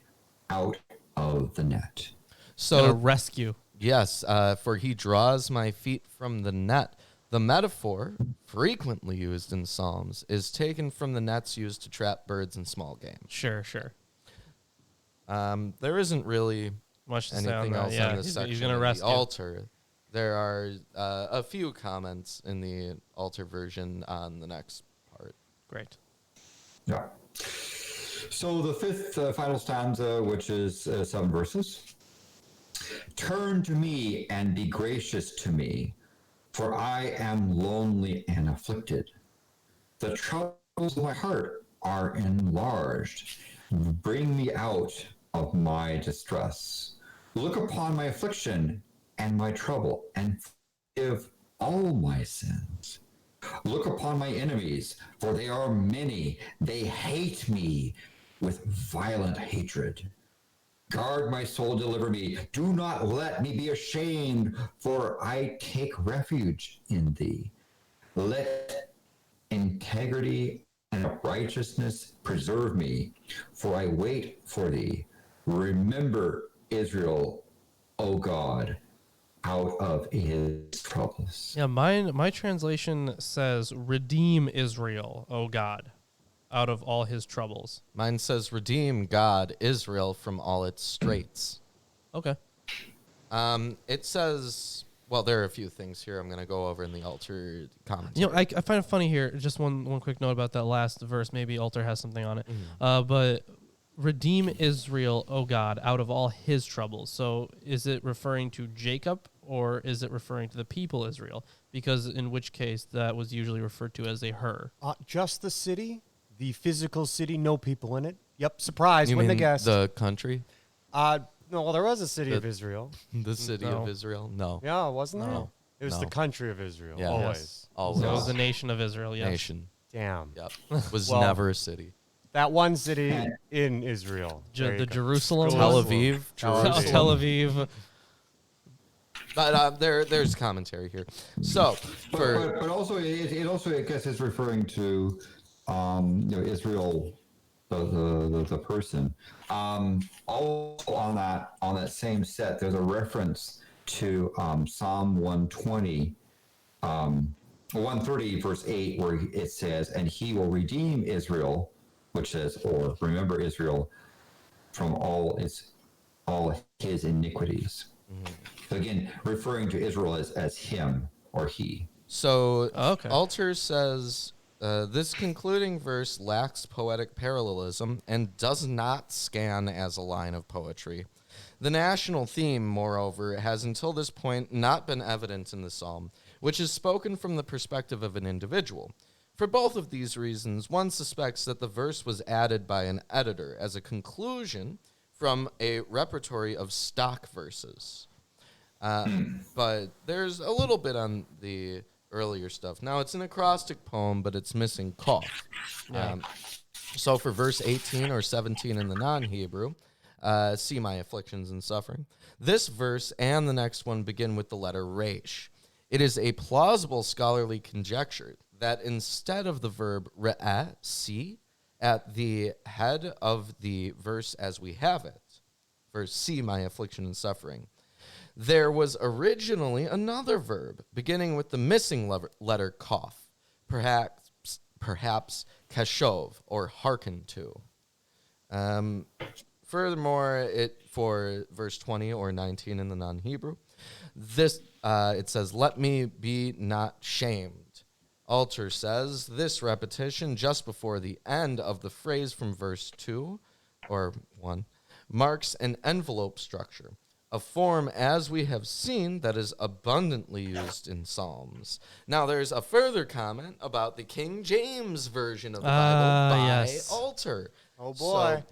out of the net." So rescue. Yes, for he draws my feet from the net. The metaphor, frequently used in Psalms, is taken from the nets used to trap birds and small game. Sure. There isn't really much to say on anything that. else Yeah, on this he's section gonna of rest the you. altar. There are a few comments in the altar version on the next part. Great. Yeah. So the fifth final stanza, which is 7 verses. Turn to me and be gracious to me, for I am lonely and afflicted. The troubles of my heart are enlarged. Bring me out of my distress. Look upon my affliction and my trouble, and forgive all my sins. Look upon my enemies, for they are many. They hate me with violent hatred. Guard my soul, deliver me. Do not let me be ashamed, for I take refuge in thee. Let integrity and righteousness preserve me, for I wait for thee. Remember Israel, O God, out of his troubles. Yeah, my translation says, "Redeem Israel, O God, out of all his troubles." Mine says, "Redeem God, Israel, from all its straits." Okay. It says, well, there are a few things here I'm going to go over in the altar commentary. You know, I find it funny here. Just one quick note about that last verse. Maybe Alter has something on it. But redeem Israel, O God, out of all his troubles. So is it referring to Jacob or is it referring to the people Israel? Because in which case that was usually referred to as a her. Just the city, the physical city, no people in it. Yep, surprise, You when they mean guessed. the country? No, well, there was a city of Israel. The city No. of Israel? No. Yeah, wasn't there? No. It was No. the country of Israel, Yeah. always. Yes. Always. So it was the nation of Israel, yes. Nation. Damn. Yep. Was Well, never a city. That one city in Israel. There you The go. Jerusalem. Tel one? Aviv. Jerusalem. Tel Aviv. But there's commentary here. So, for But also, it also, I guess, is referring to, Israel, the person. Also on that same set, there's a reference to Psalm 120, 130 verse 8, where it says, "And he will redeem Israel," which says, or remember Israel, from all his iniquities. So again, referring to Israel as him or he. So, Okay. Alter says, this concluding verse lacks poetic parallelism and does not scan as a line of poetry. The national theme, moreover, has until this point not been evident in the psalm, which is spoken from the perspective of an individual. For both of these reasons, one suspects that the verse was added by an editor as a conclusion from a repertory of stock verses. But there's a little bit on the earlier stuff. Now, it's an acrostic poem, but it's missing qaf. So for verse 18 or 17 in the non-Hebrew, see my afflictions and suffering, this verse and the next one begin with the letter resh. It is a plausible scholarly conjecture that instead of the verb re'eh, see, at the head of the verse as we have it, verse see my affliction and suffering, there was originally another verb beginning with the missing letter qaf, perhaps kashov, or hearken to. Furthermore, for verse 20 or 19 in the non-Hebrew, this it says, "Let me be not shamed." Alter says this repetition just before the end of the phrase from verse 2 or 1 marks an envelope structure, a form, as we have seen, that is abundantly used in Psalms. Now, there's a further comment about the King James Version of the Bible by yes. Alter. Oh, boy.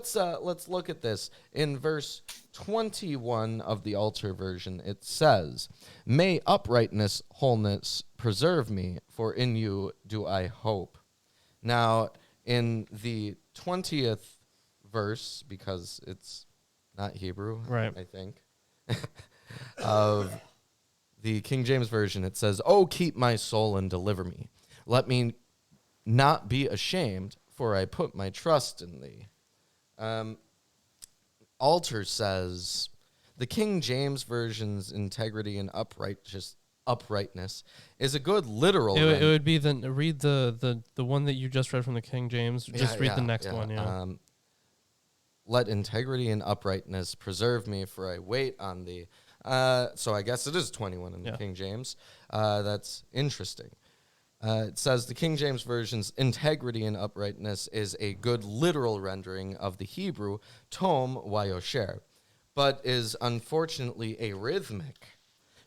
So let's look at this. In verse 21 of the Alter version, it says, "May uprightness, wholeness preserve me, for in you do I hope." Now, in the 20th verse, because it's not Hebrew, Right. I think, of the King James Version, it says, "Oh, keep my soul and deliver me. Let me not be ashamed, for I put my trust in thee." Alter says, the King James Version's integrity and uprightness is a good literal. It would be read the one that you just read from the King James. Just read the next one. Yeah. let integrity and uprightness preserve me, for I wait on thee. So I guess it is 21 in the King James. That's interesting. It says the King James Version's integrity and uprightness is a good literal rendering of the Hebrew tom wayosher, but is unfortunately arrhythmic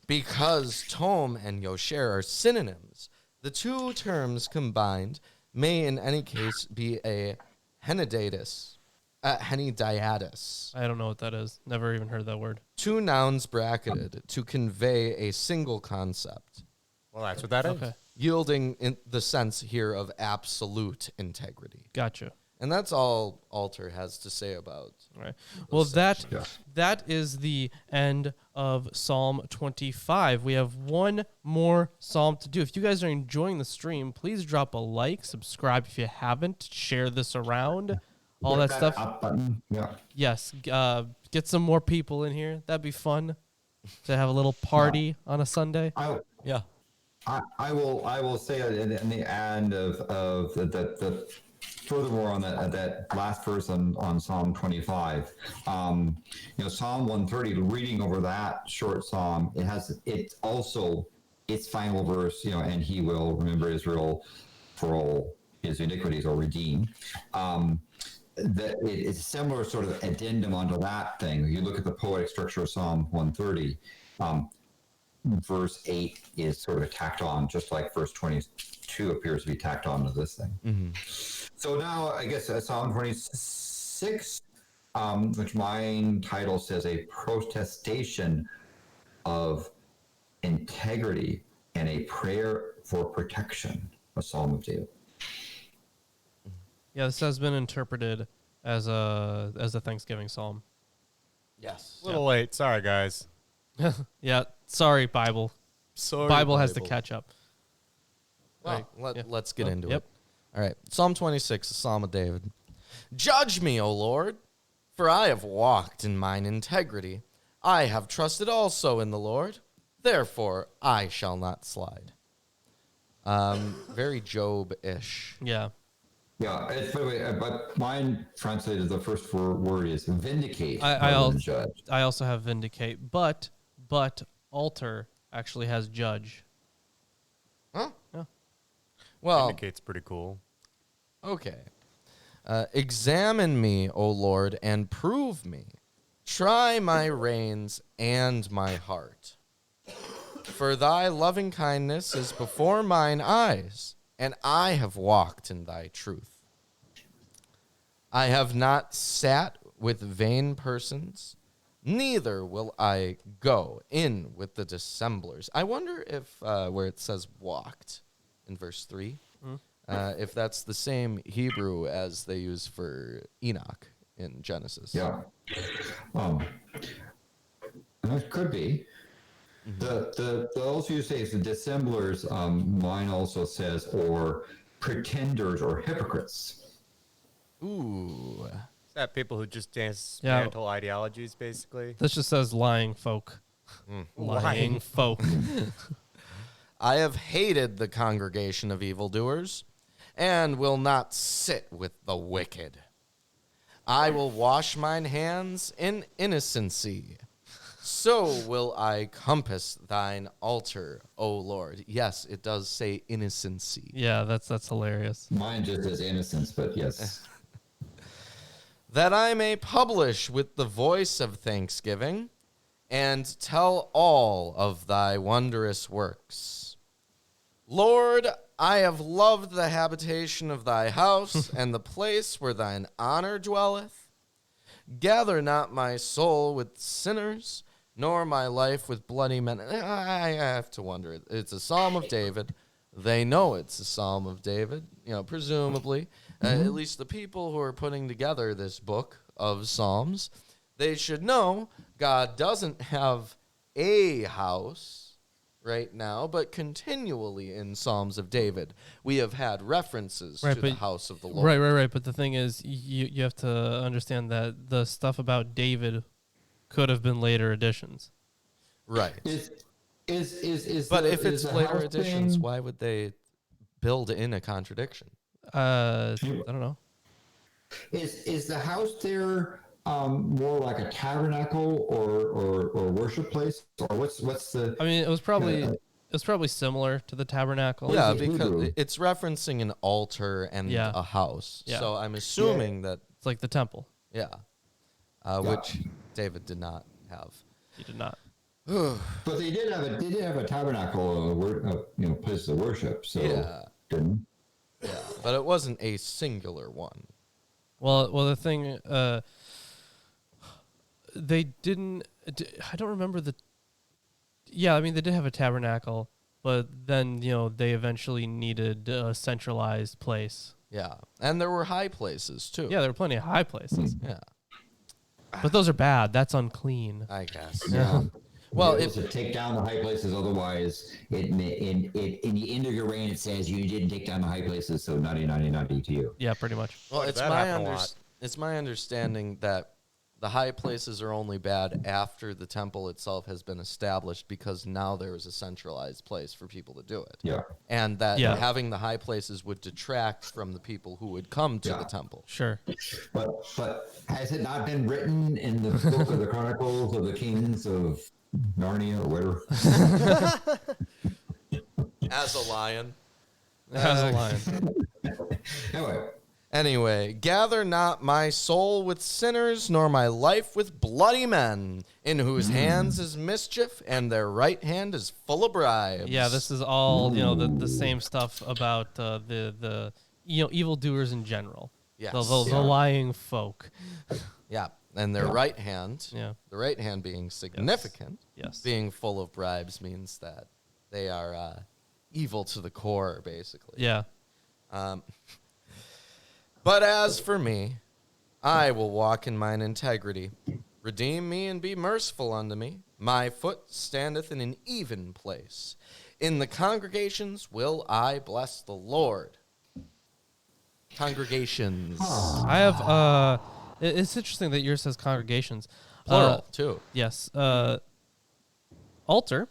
because tom and yosher are synonyms. The two terms combined may in any case be a henediatus. Henediatus. I don't know what that is. Never even heard that word. Two nouns bracketed to convey a single concept. Well, that's what that is. Okay. Yielding in the sense here of absolute integrity. Gotcha. And that's all Alter has to say about. All right. Well, that Yes. that is the end of Psalm 25. We have one more psalm to do. If you guys are enjoying the stream, please drop a like, subscribe if you haven't, share this around, all that stuff. Up button. Yeah. Yes, get some more people in here. That'd be fun to have a little party on a Sunday. Yeah. I will say in the end of the furthermore on that last verse on Psalm 25, Psalm 130, reading over that short psalm, it's also its final verse, and he will remember Israel for all his iniquities or redeem. That it's a similar sort of addendum onto that thing. You look at the poetic structure of Psalm 130. Verse 8 is sort of tacked on, just like verse 22 appears to be tacked on to this thing. Mm-hmm. So now, I guess Psalm 26, which my title says a protestation of integrity and a prayer for protection, a Psalm of David. Yeah, this has been interpreted as a Thanksgiving psalm. Yes. A little late. Sorry, guys. Yeah, sorry, Bible. Sorry, Bible has to catch up. Well, Yeah. let's get into Yep. it. All right. Psalm 26, the Psalm of David. Judge me, O Lord, for I have walked in mine integrity. I have trusted also in the Lord. Therefore, I shall not slide. Very Job-ish. Yeah. Yeah, by the way, but mine translated the first word is vindicate. I rather than judge. also have vindicate, but alter actually has judge. Huh? Yeah. Well, Indicates pretty cool. okay. Examine me, O Lord, and prove me. Try my reins and my heart. For thy loving kindness is before mine eyes, and I have walked in thy truth. I have not sat with vain persons, neither will I go in with the dissemblers. I wonder if where it says walked in verse 3, if that's the same Hebrew as they use for Enoch in Genesis. Yeah. It could be. The also you say is the dissemblers. Mine also says or pretenders or hypocrites. Ooh. Is that people who just dismantle ideologies, basically? This just says lying folk. Lying folk. I have hated the congregation of evildoers, and will not sit with the wicked. I will wash mine hands in innocency. So will I compass thine altar, O Lord. Yes, it does say innocency. Yeah, that's hilarious. Mine just says innocence, but yes. That I may publish with the voice of thanksgiving, and tell all of thy wondrous works. Lord, I have loved the habitation of thy house, and the place where thine honor dwelleth. Gather not my soul with sinners, nor my life with bloody men. I have to wonder. It's a Psalm of David. They know it's a Psalm of David, presumably. At least the people who are putting together this book of Psalms, they should know God doesn't have a house right now, but continually in Psalms of David, we have had references to the house of the Lord. Right. But the thing is, you have to understand that the stuff about David could have been later additions. Right. But if it's later additions, why would they build in a contradiction? I don't know. Is the house there more like a tabernacle or worship place, or what's the? I mean, it was probably similar to the tabernacle. Yeah, is because Hebrew? it's referencing an altar and Yeah. a house. Yeah. So I'm assuming that, It's like the temple. yeah, which David did not have. He did not. But they did have a tabernacle, place of worship. So Yeah. didn't. Yeah, but it wasn't a singular one. Well, the thing, they didn't. I don't remember the. Yeah, I mean, they did have a tabernacle, but then they eventually needed a centralized place. Yeah, and there were high places too. Yeah, there were plenty of high places, Yeah, but those are bad. That's unclean. I guess. Yeah. Well, It was to take down the high places, otherwise, in the end of your reign, it says you didn't take down the high places, so naughty to you. Yeah, pretty much. Well, That it's happened a lot. it's my understanding that the high places are only bad after the temple itself has been established, because now there is a centralized place for people to do it. Yeah. And that Yeah. having the high places would detract from the people who would come to the temple. Sure. But has it not been written in the book of the Chronicles of the Kings of Narnia or whatever? As a lion. As a lion. Anyway, Gather not my soul with sinners, nor my life with bloody men, in whose hands is mischief, and their right hand is full of bribes. Yeah, this is all the same stuff about the evildoers in general. Yes. The lying folk. Yeah, and their right hand, Yeah. the right hand being significant, Yes. being full of bribes means that they are evil to the core, basically. Yeah. But as for me, I will walk in mine integrity. Redeem me and be merciful unto me. My foot standeth in an even place. In the congregations will I bless the Lord. Congregations. I have it's interesting that yours says congregations. Plural, too. Yes. Altar,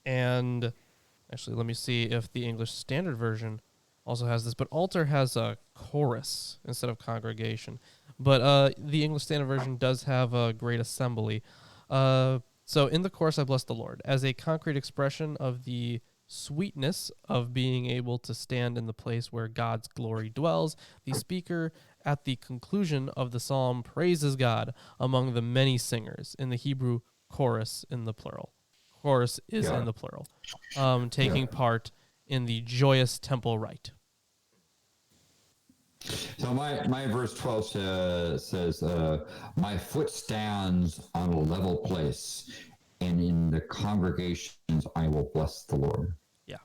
and actually let me see if the English Standard Version also has this, but altar has a chorus instead of congregation. But the English Standard Version does have a great assembly. So in the chorus, I bless the Lord as a concrete expression of the sweetness of being able to stand in the place where God's glory dwells. The speaker at the conclusion of the psalm praises God among the many singers. In the Hebrew, chorus in the plural. Chorus is in the plural. Taking part in the joyous temple rite. so my verse 12 says, my foot stands on a level place, and in the congregations I will bless the Lord. Yeah.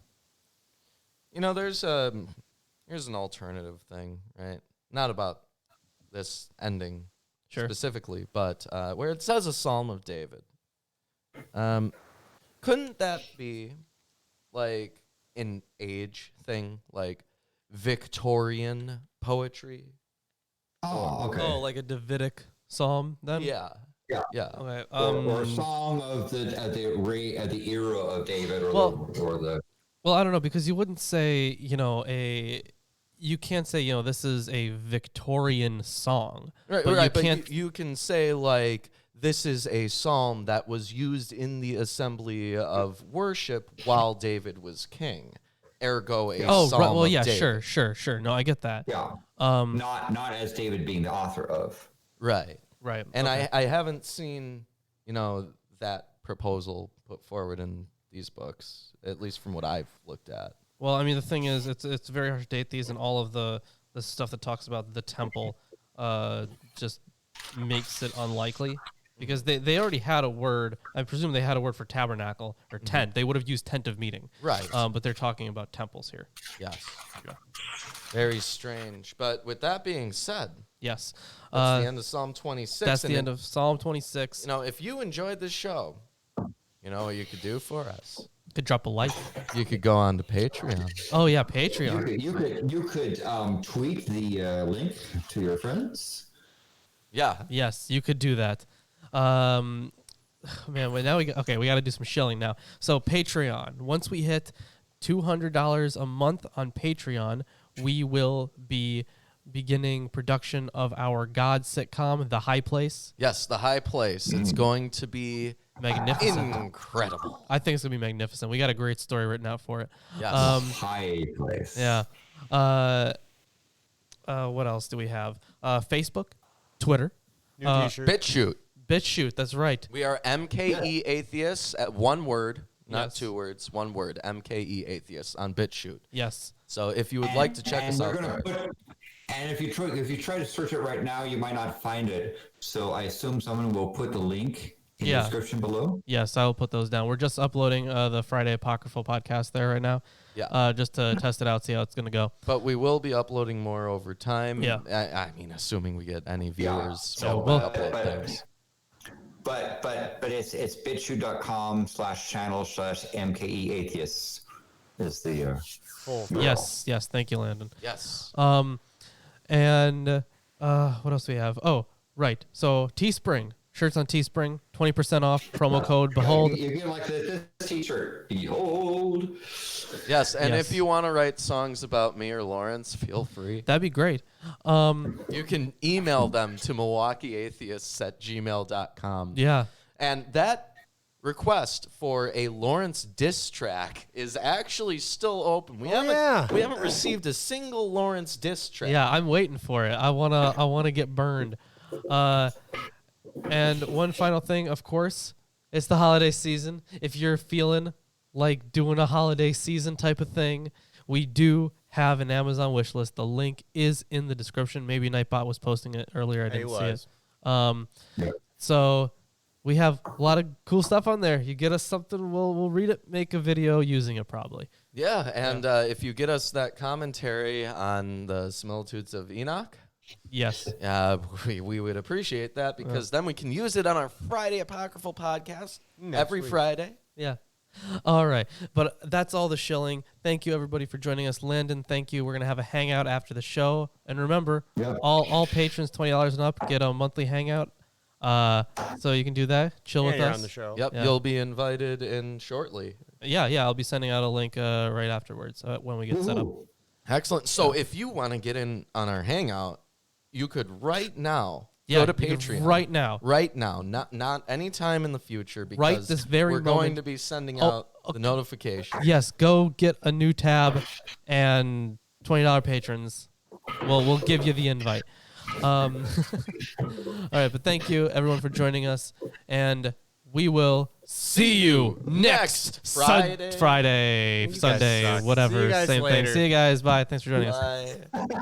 Here's an alternative thing, right? Not about this ending Sure. specifically, but where it says a Psalm of David. Couldn't that be like an age thing, like Victorian poetry? Oh, okay. Oh, like a Davidic psalm then? Yeah. Yeah. Yeah. Okay. Or a song of the era of David, or the Well, I don't know, because you wouldn't say, you can't say, this is a Victorian song. Right, but right. you But can't. you can say, like, this is a psalm that was used in the assembly of worship while David was king. Ergo, a Oh, psalm right. Well, of yeah, David. sure. No, I get that. yeah, not as David being the author of. Right. Right. And okay. I haven't seen, that proposal put forward in these books, at least from what I've looked at. Well, I mean, the thing is, it's very hard to date these, and all of the stuff that talks about the temple just makes it unlikely. Because they already had a word. I presume they had a word for tabernacle or tent. They would have used tent of meeting. Right. But they're talking about temples here. Yes. Very strange. But with that being said, Yes. that's the end of Psalm 26. That's and the end of Psalm 26. if you enjoyed this show, you know what you could do for us? Could drop a like. You could go on to Patreon. Oh, yeah, Patreon. You could tweet the link to your friends. Yeah. Yes, you could do that. Man, now we got to do some shilling now. So Patreon. Once we hit $200 a month on Patreon, we will be beginning production of our God sitcom, The High Place. Yes, The High Place. It's going to be Magnificent. incredible. I think it's going to be magnificent. We got a great story written out for it. Yes. High place. Yeah. What else do we have? Facebook, Twitter, New t-shirt. BitChute. BitChute. That's right. We are MKE Atheists at one word, not Yes. 2 words, one word. MKE Atheists on BitChute. Yes. So if you would like to check us out there. And if you try to search it right now, you might not find it. So I assume someone will put the link in the description below. Yes, I will put those down. We're just uploading the Friday Apocryphal podcast there right now. Yeah. Just to test it out, see how it's going to go. But we will be uploading more over time. Yeah. I mean, assuming we get any viewers. So, we'll but- upload but- things. But it's bitshoe.com/channel/MKE Atheists is the Full. Yes. Thank you, Landon. Yes. And what else do we have? Oh, right. So Teespring. Shirts on Teespring. 20% off. Promo code Behold. You get like this T-shirt. Behold. Yes, and Yes. if you want to write songs about me or Lawrence, feel free. That'd be great. You can email them to MilwaukeeAtheists@gmail.com. Yeah. And that request for a Lawrence diss track is actually still open. We haven't received a single Lawrence diss track. Yeah, I'm waiting for it. I wanna get burned. And one final thing, of course, it's the holiday season. If you're feeling like doing a holiday season type of thing, we do have an Amazon wish list. The link is in the description. Maybe Nightbot was posting it earlier. I didn't see it. So we have a lot of cool stuff on there. You get us something, we'll read it, make a video using it probably. Yeah, and if you get us that commentary on the similitudes of Enoch, Yes. we would appreciate that because then we can use it on our Friday Apocryphal podcast every Friday. Yeah. All right. But that's all the shilling. Thank you, everybody, for joining us. Landon, thank you. We're going to have a hangout after the show. And remember, all patrons, $20 and up, get a monthly hangout. So you can do that. Chill with you're us. on the show. Yep, Yeah. you'll be invited in shortly. Yeah. I'll be sending out a link right afterwards when we get set up. Excellent. So if you want to get in on our hangout, you could right now Yeah, go to you can Patreon. right now. Right now. Not any time in the future because Right this very we're going moment. to be sending Oh, out the okay. notification. Yes. Go get a new tab and $20 patrons. We'll give you the invite. All right. But thank you, everyone, for joining us. And we will see you next Friday. Friday, You guys Sunday, suck. whatever. See you guys Same later. thing. See you guys. Bye. Thanks for joining us. Bye.